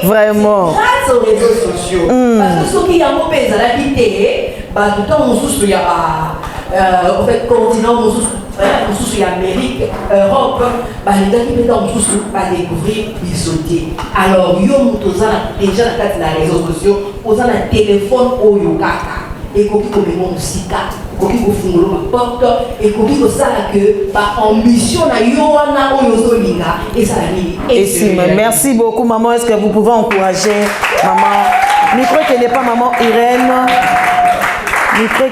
vraiment grâce aux réseaux sociaux. Parce que ceux qui ont fait la vie, tout le temps on sous en fait continent on sous Amérique, Europe, les gars qui mettent en sous découvrir ils sauter. Alors yo mutoza déjà dans les réseaux sociaux, on a un téléphone au yokaka. Et qu'on peut me musika, qu'on peut fungolo ma porte, et qu'on peut ça que par ambition na yoana o yozolinga et ça la et si merci beaucoup maman, est-ce que vous pouvez encourager maman? Micro qui n'est pas maman Irène. Micro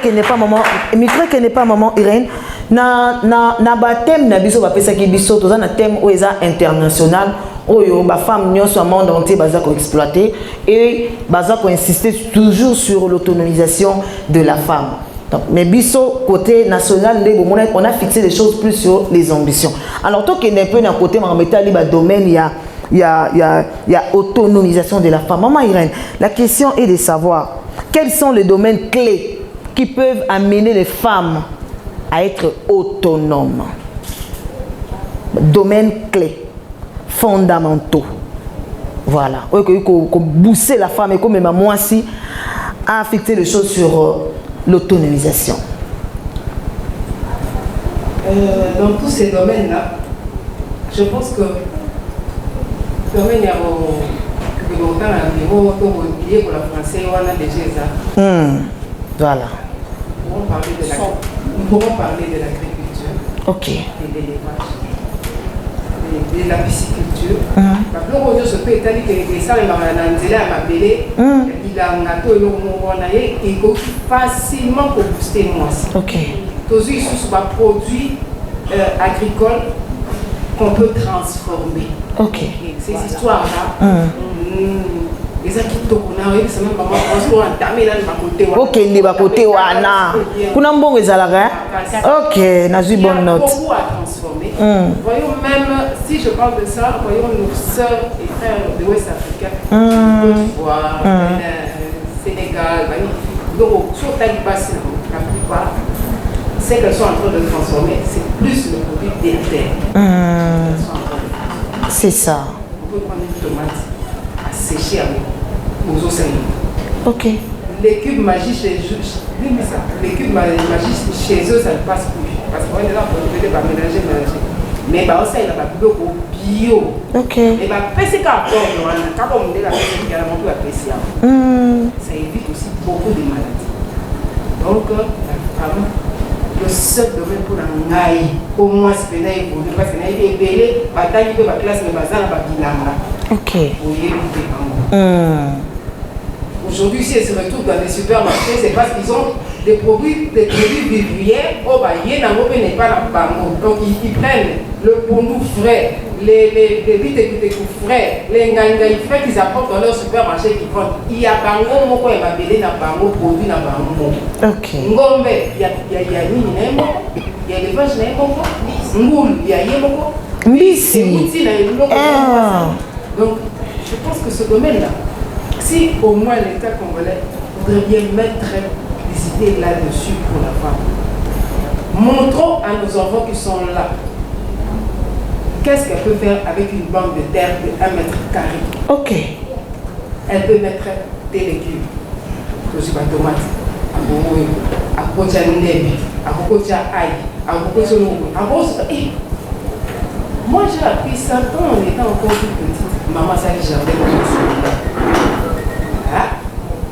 qui n'est pas maman Irène. Na baptême na biso ba pesa ki biso toza na thème o eza international. Oyo ba femme nyonso au monde entier baza ko exploiter et baza ko insister toujours sur l'autonomisation de la femme. Donc mais biso côté national on a fixé les choses plus sur les ambitions. Alors toi qui est un peu dans côté marmetali ba domaine il y a autonomisation de la femme. Maman Irène, la question est de savoir quels sont les domaines clés qui peuvent amener les femmes à être autonomes. Domaines clés fondamentaux. Voilà. Comme booster la femme et comme moi aussi à fixer les choses sur l'autonomisation. Dans tous ces domaines-là, je pense que le domaine pour la française, on a déjà voilà. Nous pourrons parler de l'agriculture, ok, de l'élevage, de la pisciculture. Parce que ce peut être que ça il faut facilement booster moi. Ok. Tous ces produits agricoles qu'on peut transformer. Ok. Ces histoires-là. Les acquittos, on a eu ça même pas moi. Ok, il va côté wana. Kuna mbongo ezalaka. Ok, nazu bonne note. Beaucoup à transformer. Voyons même si je parle de ça, voyons nos sœurs et frères de l'Ouest africain, Côte d'Ivoire, Sénégal, donc sur Talibasse, la plupart, c'est qu'elles sont en train de transformer, c'est plus le produit des terres. C'est ça. On peut prendre une tomate à sécher avec aux océans. Ok. Les cubes magiques chez eux, les cubes magiques chez eux, ça ne passe plus. Parce qu'on est là pour ne pas mélanger. Mais bah ça, il a pas beaucoup bio. Ok. Et bah PC carton, quand on dit la personne qui a la montre à PC, ça évite aussi beaucoup de maladies. Donc, vraiment, le seul domaine pour la naïe, au moins c'est pénal évolué, parce que naïe est belé, bataille de la classe, mais bazar la bilanga. Ok. Vous voyez, aujourd'hui, si elles se retrouvent dans les supermarchés, c'est parce qu'ils ont des produits vivriers. Oh, bah, il y a n'est pas la bango. Donc, ils prennent le pondou frais, les vites frais, les ngangaï frais qu'ils apportent dans leur supermarché qui vendent. Il y a bango, mon coin, il m'a belé dans bango, produit dans bango. Ok. Ngombe, il y a nini, il y a des vaches, ngoul, il y a yémoko. Mbisi. Donc, je pense que ce domaine-là, si au moins l'État congolais voudrait bien mettre des idées là-dessus pour la femme. Montrons à nos enfants qui sont là qu'est-ce qu'elle peut faire avec une bande de terre de 1 mètre carré. Ok. Elle peut mettre des légumes, que je pas tomate, à côté de nègre, à côté ail, moi j'ai appris ça quand on était encore toute petite. Maman ça que j'avais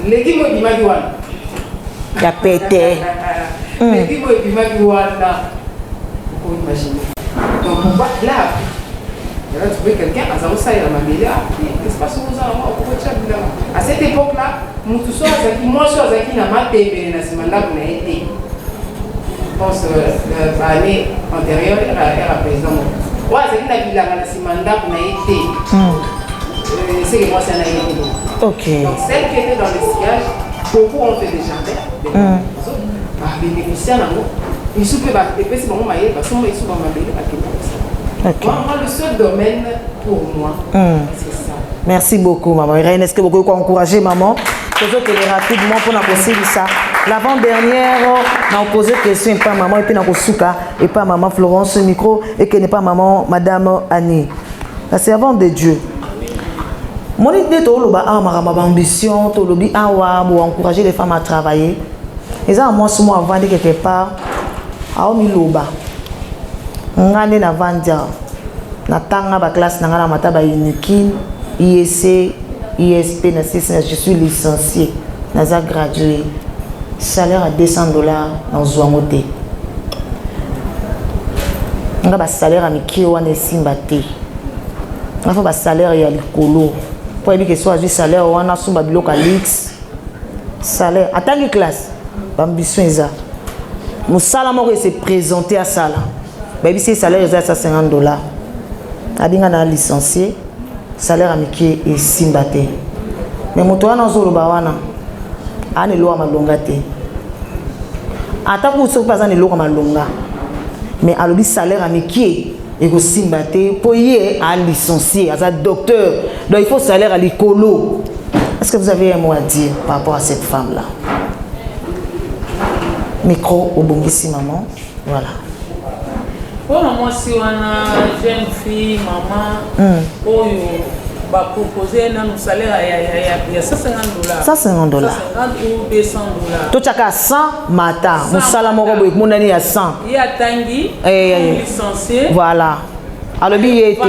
légumes et bimaguana. La pété. Légumes et bimaguana. Vous pouvez imaginer. Donc, on va là. Là, tu vois quelqu'un, à Zarosa, il a ma média. Qu'est-ce qui se passe aux enfants? À cette époque-là, moi, je suis à n'a pas été. Je pense que l'année antérieure, elle a président. Ouais, c'est qu'il a vu la mandat pour été. C'est que moi, ça n'a été. Ok. Donc, celle qui était dans le sillage, beaucoup ont fait des jardins. Les négociants, ils sont peu battus, c'est bon, ils sont souvent moi, le seul domaine pour moi, c'est ça. Merci beaucoup, maman. Irène, est-ce que vous pouvez encourager maman? Que rapidement pour nous poser ça. L'avant-dernière, on a posé des questions et pas maman et puis on a souka et pas maman Florence au micro et que n'est pas maman madame Annie. La servante de Dieu. Mon idée to loba ma ambition to lobi awa pour encourager les femmes à travailler. Et ça moi souvent avant de quelque part a mi loba. Ngane na vandia na tanga ba classe na ngana mata ba unikin IEC ISP na je suis licencié naza gradué salaire à $200 dans Zouamote nga ba salaire à miki wana simba te nga fa ba salaire ya likolo pour ebi que soit du salaire wana sumba biloko lix salaire atangi classe ambition eza musala moko se présenter à sala baby c'est salaire eza $150 adinga na licencié salaire amiki et simbate mais moto wana zoloba wana ane lo malonga te ata ku so pas ane lo malonga mais alobi salaire amiki et ko simbate pour y a licencié as docteur donc il faut salaire à l'écolo. Est-ce que vous avez un mot à dire par rapport à cette femme là? Micro au bongisi maman, voilà. Pour moi, si on a une jeune fille, maman, va proposer un salaire à $150. $150. $150 ou $200. Tout chacun 100 matin. Nous salaire mon année à 100. Il y a Tanguy, licencié. Voilà. Alors bien été.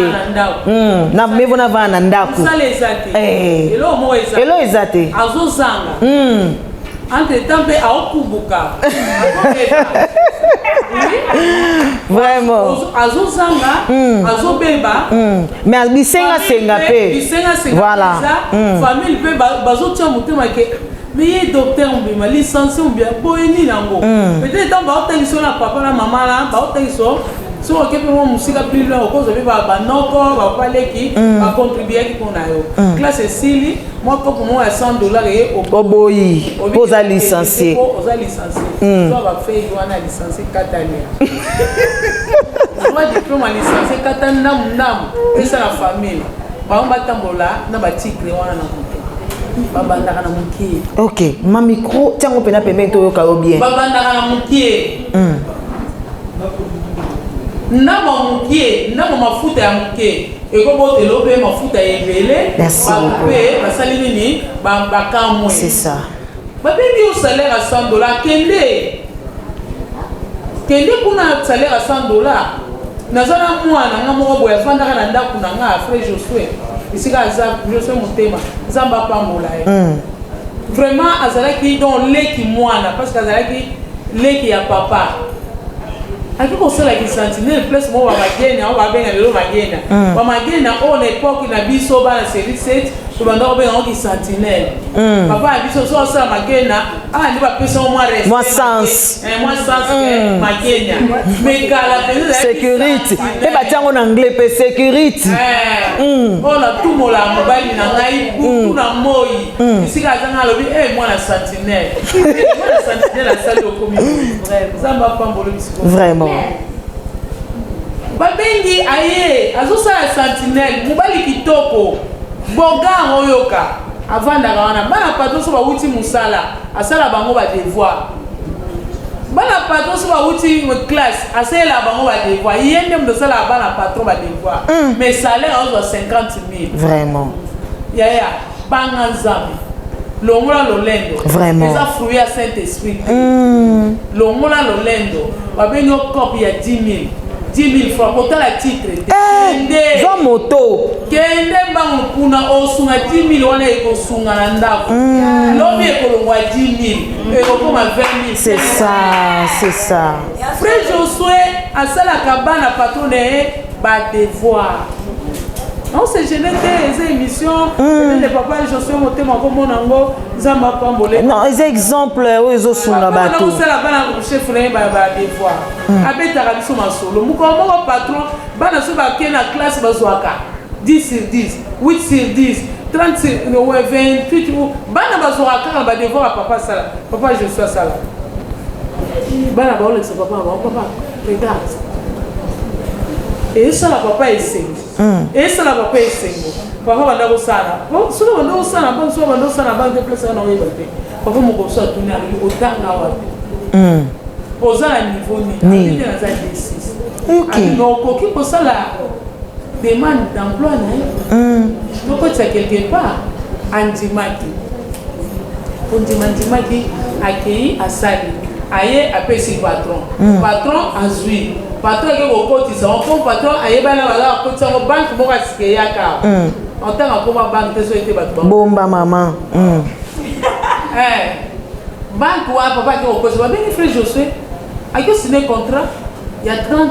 Na me vona va na ndako. Ça les athées. Elo mo ezate. Elo ezate. Azozanga. Entre temps pe aokubuka. Vraiment. Azozanga, azobeba. Mais bisenga senga pe. Bisenga senga. Voilà. Famille pe bazotia mutema ke mais docteur mbima licencié ou bien boyeni nango. Peut-être dans ba hôtel sur la papa la maman là, ba hôtel sur so on peut moi musika plus loin cause de ba noko ba paleki ba contribuer qui qu'on a yo. Classe Sili, moi pour moi $100 et au boyi pose à licencier. Pose à licencier. Toi va faire doana licencier 4 années. Moi diplôme licencier 4 ans nam et ça la famille. Ba on ba tambola na ba tigre wana na babandaka na mukie. OK, ma micro tiango pena pemento yo ka bien. Babandaka na mukie. Namo mukie, namo mafuta ya mukie. Eko bote lobe mafuta ya ebele. Merci. Ba basali nini ba kamwe. C'est ça. Ba bengi au salaire à $100 kende kuna salaire à $100. Nazana mwana nga moko boya fandaka na ndako na nga frère Josué. Ici Josué Mutema, Zamba Pambola. Vraiment azalaki dans leki mwana parce que azalaki leki ya papa. Aki ko sala ki sentinelle place mo ba magena o ba benga lelo magena. Ba magena on époque na biso ba na série 7 to banda ko benga ki sentinelle. Papa biso so sala magena ndi ba pesa mo reste. Moi sens. Moi sens magena. Mais kala sécurité. Et ba tiango en anglais pe sécurité. On a tout mola mobile na ngai tout na moi. Ici ka zanga lobi moi na sentinelle. Moi na sentinelle la salle au communauté. Zamba pambolo bisiko. Vraiment. Babengi aye azosala sentinelle mobali kitoko boga oyoka avandaka wana bana patron so bawuti musala asala bango ba devoir bana patron so bawuti classe asala bango ba devoir yende mdosala bana patron ba devoir mais salaire ozo 50,000 vraiment yaya banga nzambe longola lolendo vraiment eza fruit ya Saint-Esprit longola lolendo babengi copie ya 10,000 francs pour la titre. Zo moto. Kende bango kuna osunga 10,000 wana eko sunga na ndako. Lobi eko longwa 10,000 eko koma 20,000. C'est ça, c'est ça. Frère Josué asala kabana patron ba devoir. On s'est gêné des émissions. Les papas, je suis monté mon comonango, Zamba Pambolé. Non, les exemples, ils ont son bateau. On s'est là-bas, le chef Frédéric des fois. Avec Tarabiso Masolo. Mon patron, bana sur la classe Bazouaka. 10 sur 10, 8 sur 10, 30 sur 28. Bana Bazouaka, on va devoir papa Sala. Papa, je suis à Sala. Bana Baolex, papa, regarde. Et ça, la papa est sing. Et ça, la papa est sing. Papa va d'abord ça. Bon, si on doit ça, on doit ça, on va déplacer dans les bâtiments. Papa mon conseil a tourné avec autant d'avoir. Aux à niveau ni. Il y a des décisions. Ok. Donc, qui pour ça la demande d'emploi, donc c'est quelque part. Andimaki. Andimaki accueilli à Sali. Aïe, appelle si patron. Patron a joué. Patron qui est au côté, c'est un bon patron. Aïe, ben là, au côté, c'est un banque pour assister à car. En tant que banque, tu es battu. Bomba maman. Banque ou un papa qui est au côté, c'est bien frère Josué. A qui signé contrat il y a 30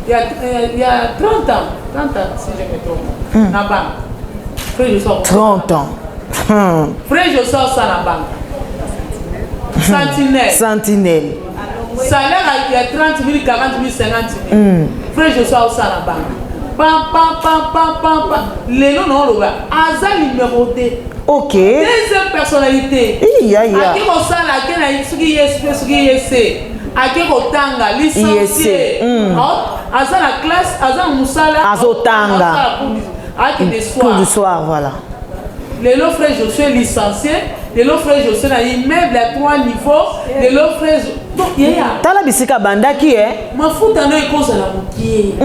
il y a 30 ans. 30 ans, si je me trompe. La banque. Frère Josué. 30 ans. Frère Josué, ça la banque. Sentinelle. Sentinelle. Salaire, il y a 30 000, 40 000, 50 000. Frère, je suis au Salaba. Pam. Les noms, non, le gars. Aza numéro 2. Ok. Deuxième personnalité. Ya. Aki Rosala, Aki na Itsugi Yespe, Sugi Yese. Aki Rotanga, licencié. Aza la classe, Aza Moussala. Azotanga. Aki de soir. Cours du soir, voilà. Les lots frère Josué licencié, les lots frère Josué na immeuble à 3 niveaux, les lots frère donc Tala bisika bandaki mafuta na ekoza la mokie.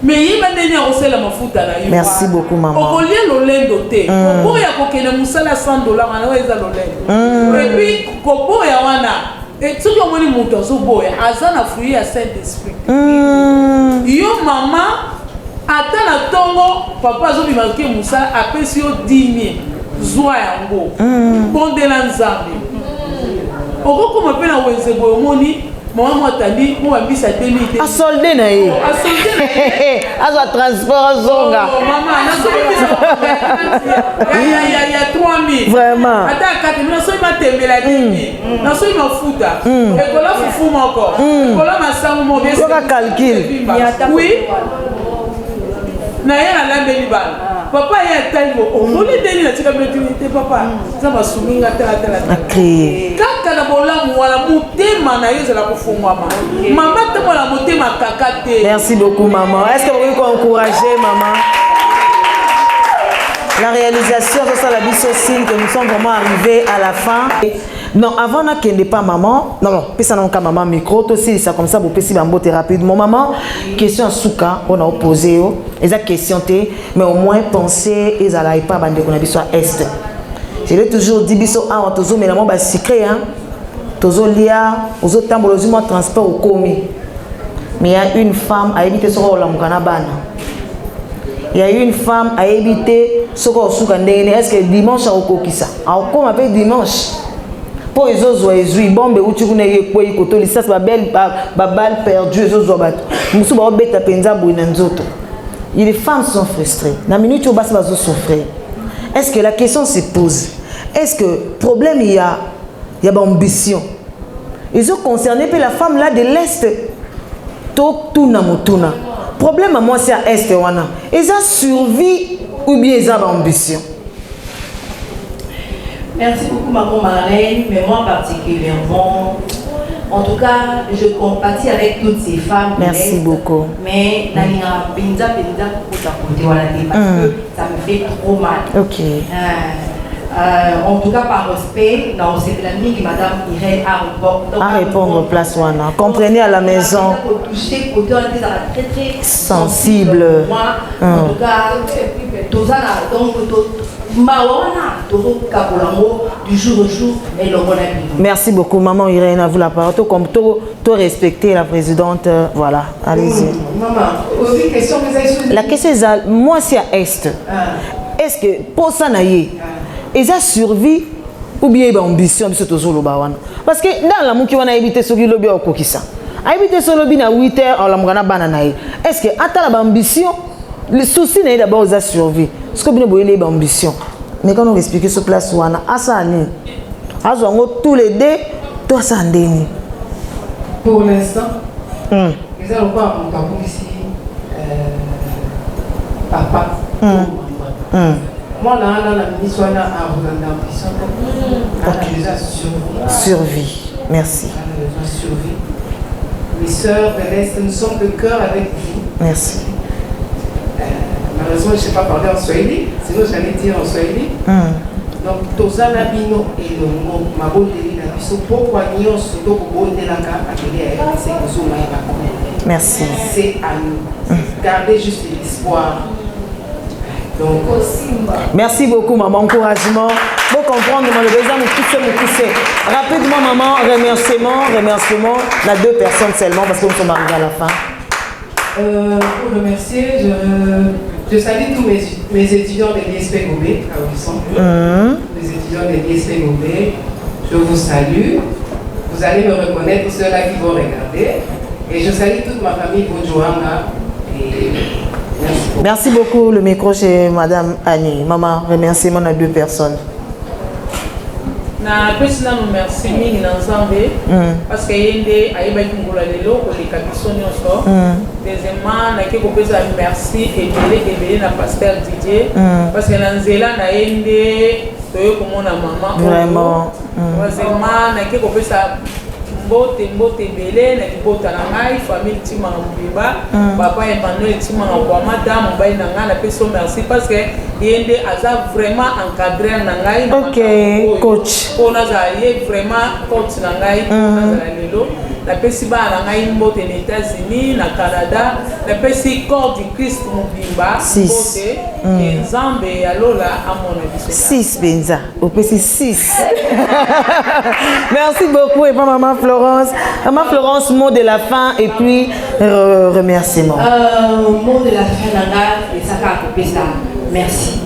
Mais il m'a donné aussi la mafuta na. Merci beaucoup maman. Okolia lolendo te. Kopo ya kokene musala $100 na eza lolendo. Et puis kopo ya wana et tout comme ni muto zo boya azana fruit ya Saint-Esprit. Yo mama ata na tongo papa zo bimaki musala apesi yo 10 000 zwa yango. Bondela nzambe. Oko comme pe na wenze boyo moni maman mwatandi mo bambisa 2000. A solde na ye. A solde na ye. Aza transport zonga. Maman na so il y a 3000. Vraiment. Ata 4000 na so ma tembela 10 000. Na so ma futa. Et kola fufu moko. Kola masango mo bien. Kola calcul. Oui. Na yana lambeli bana. Papa ya tango. Oli deni na tika metunité papa. Ça va souminga tala. OK. Kaka na bolamu wala mutema na yeza la kufungwa mama. Mama temo la mutema kakate. Merci beaucoup maman. Est-ce que vous pouvez encourager maman? La réalisation de ça la biso signe que nous sommes vraiment arrivés à la fin. Non, avant n'a qu'elle n'est pas maman. Non, puis ça n'a pas maman micro. Aussi, ça comme ça, vous pouvez m'emboter rapidement. Maman, question à Souka, on a opposé. Ils ont questionné, mais au moins penser, ils n'allaient pas bander qu'on a dit soit est. Je l'ai toujours dit, biso ah, tozo mais la maman secret hein. Tozo lia, aux autres temps, le transport au commis. Mais il y a une femme à éviter ce rôle à bana. Il y a une femme à éviter ce qu'on souka ndene. Est-ce que dimanche a okokisa? A okoma pe dimanche. Pour les autres oiseaux, bombe où tu connais quoi il côté ça c'est belle balle perdue les autres bateau. Musu ba beta penza boina nzoto. Les femmes sont frustrées. La minute où bas va souffrir. Est-ce que la question se pose? Est-ce que problème il y a ambition? Ils ont concerné la femme là de l'est. Tout na mutuna. Problème à moi c'est à est wana. Ils ont survie ou bien ils ont ambition. Merci beaucoup maman Marlène, mais moi particulièrement, en tout cas, je compatis avec toutes ces femmes. Merci beaucoup. Mais Nania Binza pour parce que ça me fait trop mal. Ok. En tout cas, par respect, dans cette année, Madame Irène à répondre place wana. Comprenez à la maison. Très sensible. Moi, en tout cas, tout ça donc du jour au jour et le merci beaucoup maman Irène, à vous la parole. Comme tout respecter la présidente, voilà, allez-y. Maman, une question que vous avez. La question est moi c'est à est. Est-ce que pour ça naïe, ils ont survie ou bien ils ont ambition de ce toujours le bawana? Parce que dans la mouki on a évité ce qui lobby au kokisa. A évité ce lobby na 8h en la mgana bananaï. Est-ce que attends la ambition Le souci n'est d'abord aux survie. Ce que vous avez ambition. Mais quand on explique sur place, on a ça. Tous les deux, toi ça en Pour l'instant, les allons pas en parcours ici. Papa. Moi, là, la ministre a ambition. On a déjà survie. Merci. On a déjà survie. Mes sœurs de l'Est, nous sommes de cœur avec vous. Merci. Malheureusement, je ne sais pas parler en Swahili, sinon j'allais dire en Swahili. Donc, Tozana Bino et le mot Mabondeli Nabiso, pourquoi nous sommes merci. C'est à nous. Gardez juste l'espoir. Donc, merci beaucoup, maman. Encouragement. Faut comprendre, maman, le besoin de pousser. Rapidement, maman, remerciement. On a 2 personnes seulement parce que nous sommes arrivés à la fin. Pour remercier, je salue tous mes étudiants de l'ISP Gobé, à Ouisson. Les étudiants de l'ISP Gobé, je vous salue. Vous allez me reconnaître, ceux-là qui vont regarder. Et je salue toute ma famille Boudjouanga. Merci beaucoup. Le micro chez Madame Annie. Maman, remerciement à 2 personnes. Na pesina no merci mingi na nzambe parce que yende ayeba kingola lelo ko le kabiso nyonso. Deuxièmement na ke ko pesa merci ebele na pasteur Didier parce que na nzela na yende toyo komona mama vraiment. Troisièmement na ke ko pesa mbote ebele na libota na ngai famille tima mbiba papa Emmanuel tima kwa madame mbai na ngai na peso merci parce que yende aza vraiment encadré na ngai. OK, coach. On a vraiment coach na ngai na lelo na pesi ba na ngai mbote aux États-Unis na Canada na pesi corps du Christ mobimba mbote nzambe ya lola amona biso 6 benza au pesi 6. Merci beaucoup et pas maman Florence. Maman Florence, mot de la fin et puis remerciement. Mot de la fin nanga et ça ka kopesa merci.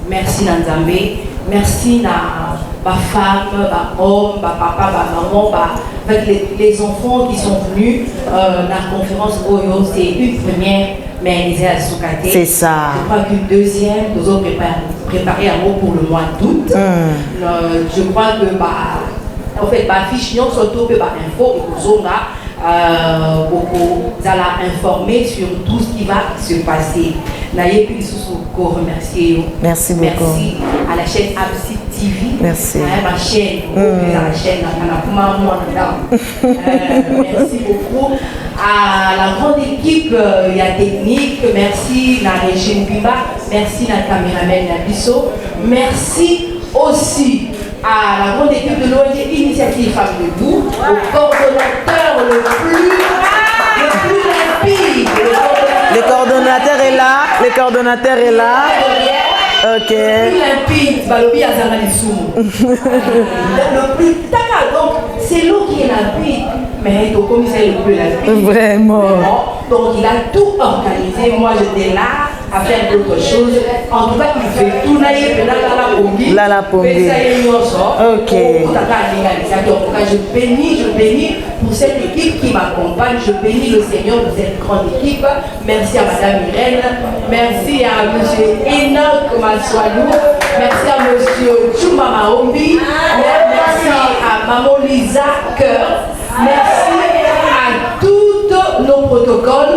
Merci Nzambe, merci na ba femme, ba homme, ba papa, ba maman, les enfants qui sont venus la conférence Oyo, c'est une première mais ils à Soukate. C'est ça. Je crois qu'une deuxième, nous avons préparé un mot pour le mois d'août. Je crois que en fait, fiche surtout que info et nous beaucoup informer sur tout ce qui va se passer. Merci beaucoup. Merci à la chaîne Absi TV. Merci. Ma chaîne, la chaîne, merci beaucoup à la grande équipe technique. Merci la régie Bimba. Merci la caméraman Nabiso. Merci aussi à la grande équipe de l'ONG Initiative Femmes Debout, au coordonnateur le plus rapide. Le coordonnateur est là. Ok. Le plus limpide, Balobi Azangalissou. Le plus tacal, donc c'est l'eau qui est limpide, mais le commissaire le plus limpide. Vraiment. Donc il a tout organisé. Moi j'étais là à faire d'autres choses. En tout cas, il fait tout la Pongi. Ok. Donc je bénis pour cette équipe qui m'accompagne. Je bénis le Seigneur de cette grande équipe. Merci à Madame Irène. Merci à Monsieur Enoch Maswalou. Merci à Monsieur Chuma Maombi. Merci à Maman Lisa Cœur. Merci à tous nos protocoles.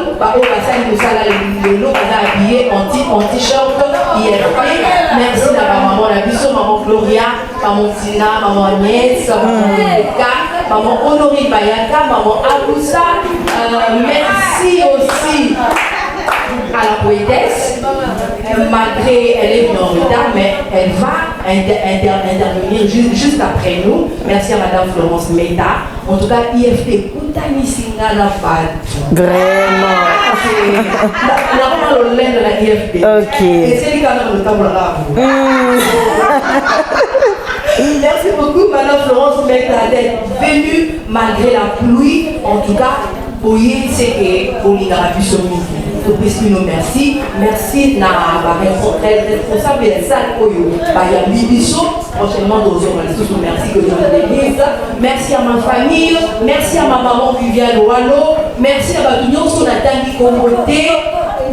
Habillé en t-shirt. Merci à maman Nabiso, maman Gloria, maman Tina, maman Agnès, maman Rebecca, maman Honorine Bayaka, maman Aboussa. Merci aussi à la poétesse, malgré elle est venue en retard, mais elle va intervenir juste après nous. Merci à Madame Florence Meta. En tout cas, IFT Koutani Singana Fad. Vraiment. La IFT. Ok. Et c'est le tableau là. Merci beaucoup, Madame Florence Meta, d'être venue malgré la pluie. En tout cas, pour y c'est que pour l'inauguration. Merci. Merci na responsable de ça prochainement merci que Dieu me bénisse. Merci à ma famille, merci à ma maman Viviane Walo, merci à ma union sur la table côté.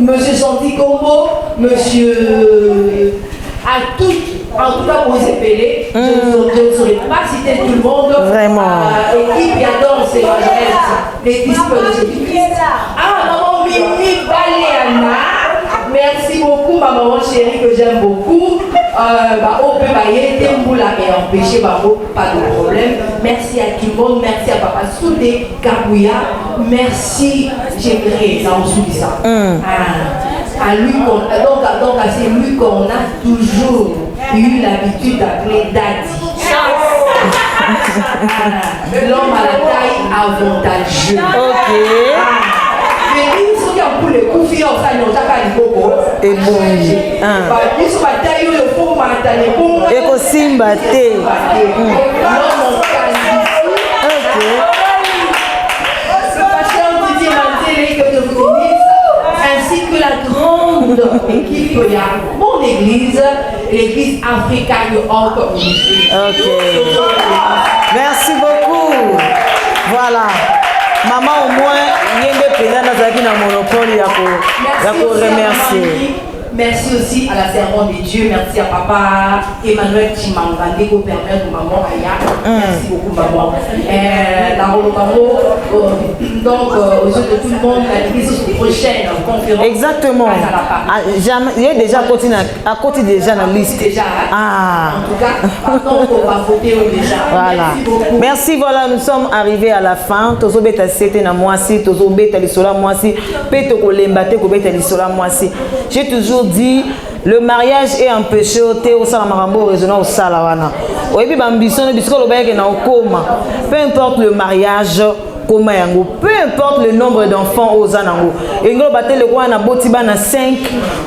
Monsieur Santi Combo, monsieur... à tout, en tout cas pour les épélés, je ne saurais pas citer tout le monde. Vraiment. Équipe qui adore ces les disciples de Jésus-Christ. Ah, maman Mimi Baléana, merci beaucoup, ma maman chérie que j'aime beaucoup. On peut bailler, Temboula et empêcher, pas de problème. Merci à tout le monde, merci à Papa Soudé, Kabouya, merci, j'aimerais dans le ça. À lui donc c'est lui qu'on a toujours eu l'habitude d'appeler Daddy. L'homme à la taille avantageux. Ok. Mais ils sont pour les coups, ils ont pas de coco. Et bon. Ils sont à taille, il faut m'attendre pour. Et qu'on s'imbatte. L'homme en qualité. Ok. Le pasteur Didier Mantelé que je vous dis. Ainsi que la grande équipe de mon église, l'église africaine en communauté. Ok. Merci beaucoup. Voilà. Maman, au moins, il y a des présidents dans la monopole, il y a pour remercier. Merci aussi à la servante de Dieu. Merci à papa Emmanuel Chimangande, gouverneur de maman Aya. Merci beaucoup, maman. Donc, aux yeux de tout le monde, l'église prochaine conférence. Exactement. Il y a déjà à côté déjà dans la liste. Déjà, ah. En tout cas, pardon, on va voter déjà. Voilà. Merci beaucoup. Merci, voilà, nous sommes arrivés à la fin. Tozo beta c'était na moisi, tozo beta lisola moisi, peto kolembate ko beta lisola moisi. J'ai toujours dit le mariage est empêché au sala marambo résonnant au sala wana. Oyebi bambiso ne bisiko lobayeke na okoma. Peu importe le mariage koma yango, peu importe le nombre d'enfants aux anango. Et ngolo batte le kwa na botiba na 5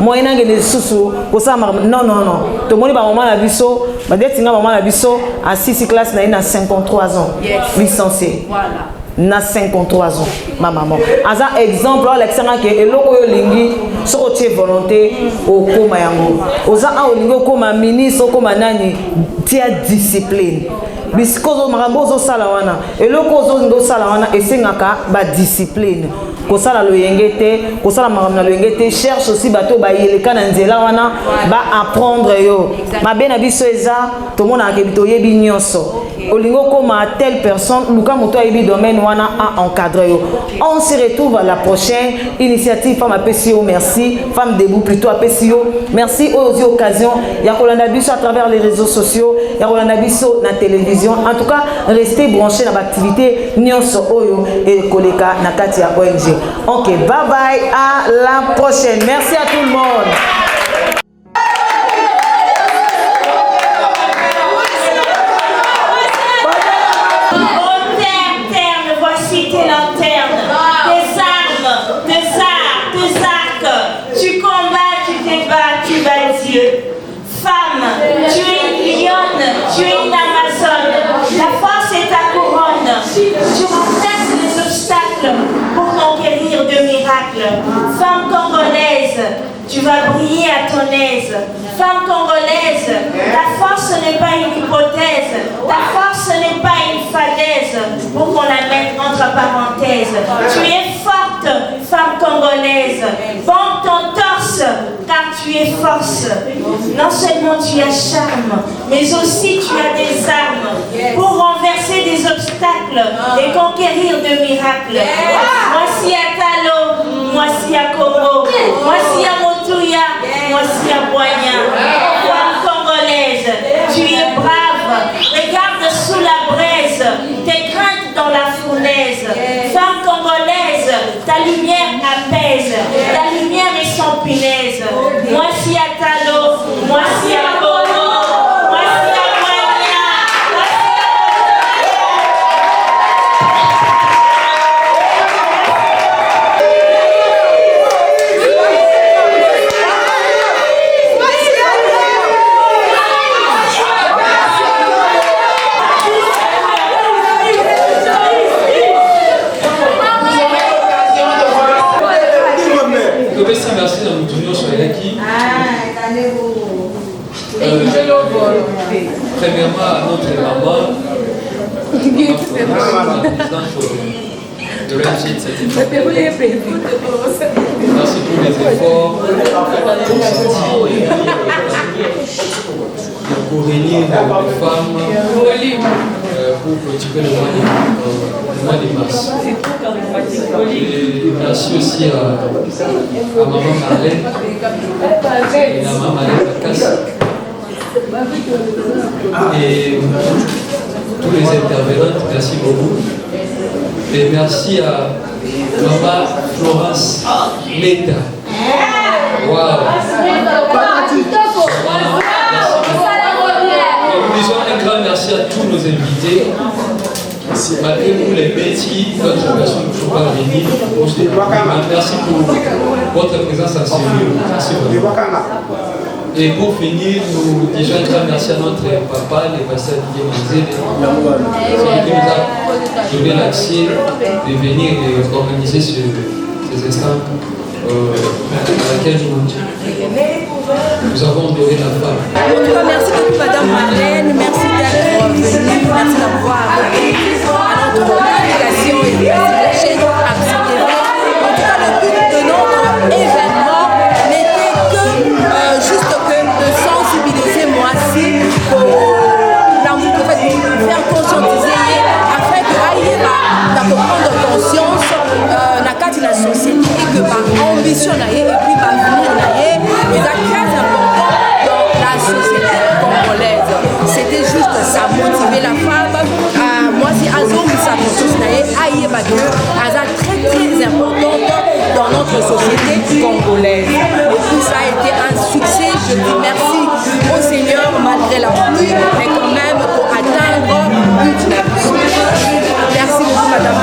moyena ngene susu ko sala marambo. Non non non. To moni ba maman na biso, ba detinga maman na biso à 6 classes na 53 ans. Yes. Licencié. Voilà. Na 53 ans, ma maman. Asa exemple, Alexandra qui est loko yo lingi, soko tie volonté au koma yango. Oza a olingo koma ministre, koma nani, tia discipline. Biskozo marambo zo sala wana. Eloko zo ndo sala wana esengaka ba discipline. Kosala lo yengete, kosala maramna lo yengete, cherche aussi bato ba yeleka na nzela wana ba apprendre yo. Mabe na biso eza, to mona akebito yebi nyonso. Olingo koma telle personne, luka moto yebi domaine wana a encadrer yo. On se retrouve à la prochaine initiative Femme à PCO, merci. Femme debout plutôt à PCO. Merci aux occasions. Ya kolanda biso à travers les réseaux sociaux, ya kolanda biso na télévision. En tout cas, restez branchés dans l'activité nyonso oyo et koleka na kati ya ONG. Ok, bye bye, à la prochaine. Merci à tout le monde. Terne, voici tes lanternes, tes armes, tes arcs. Tu combats, tu te bats, tu bats Dieu. Femme, tu es une lionne, tu es une amazone. La force est ta couronne. Tu renverses les obstacles pour conquérir de miracles. Femme congolaise, tu vas briller à ton aise. Femme congolaise, ta force n'est pas une hypothèse. Ta force n'est pas une falaise pour qu'on la mette entre parenthèses. Tu es forte, femme congolaise. Bande ton torse, car tu es force. Non seulement tu as charme, mais aussi tu as des armes pour renverser des obstacles et conquérir de miracles. Voici à Talo, voici à Kobo, voici à Motuya, voici à Boignan. Femme congolaise, tu es brave, regarde sous la braise, tes craintes dans la fournaise. Femme congolaise, ta lumière apaise, ta lumière est sans punaise. Voici à Talo, voici à Kobo, voici à Boignan, voici à merci dans notre union sur les acquis. Premièrement, à notre maman, la présidente de l'ONG de cette époque. Merci pour les efforts pour réunir les femmes pour clôturer le mois de mars. Et merci aussi à maman Marlène et à maman Marlène Bacas et tous les intervenants, merci beaucoup. Et merci à maman Florence Leta. Waouh! Nous disons un grand merci à tous nos invités. Malgré vous les petits, notre personne ne peut pas venir. Merci pour votre présence en sérieux. Merci beaucoup. Et pour finir, nous disons un grand merci à notre papa, le pasteur Didier Manzé, celui qui nous a donné l'accès de venir et d'organiser ces instants dans lesquels nous avons donné la femme. En tout cas, merci beaucoup Madame Marlène, merci d'être venue, merci d'avoir répondu à notre invitation et merci de accepter. En tout cas, le but de notre événement n'était que juste que de sensibiliser moi aussi pour faire conscientiser afin que Aïeba prendre conscience de la société et que par ambition et puis par venir est très important dans la société congolaise. C'était juste ça, motiver la femme. Moi, c'est Azom, ça conscience Aïeba que Aza très importante dans notre société congolaise. Et puis ça a été un succès. Je dis merci au Seigneur malgré la pluie, mais quand même pour atteindre le but de la mission. Merci beaucoup, madame.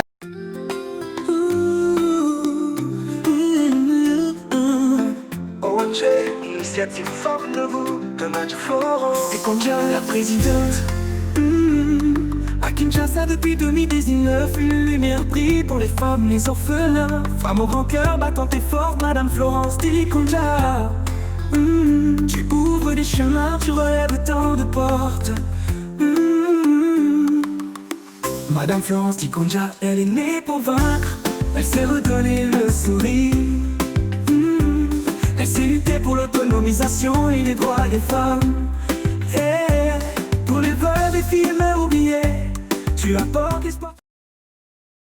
Initiative forte de vous, de Mathieu Florence et Konja, la présidente. À Kinshasa depuis 2019, une lumière brille pour les femmes, les orphelins. Femme au grand cœur, battante et forte, Madame Florence dit Konja. Tu ouvres des chemins, tu relèves tant de portes. Madame Florence dit Konja, elle est née pour vaincre. Elle s'est redonné le sourire. Elle s'est luttée pour l'autonomisation et les droits des femmes. Et pour les veuves et filles oubliées, tu apportes espoir.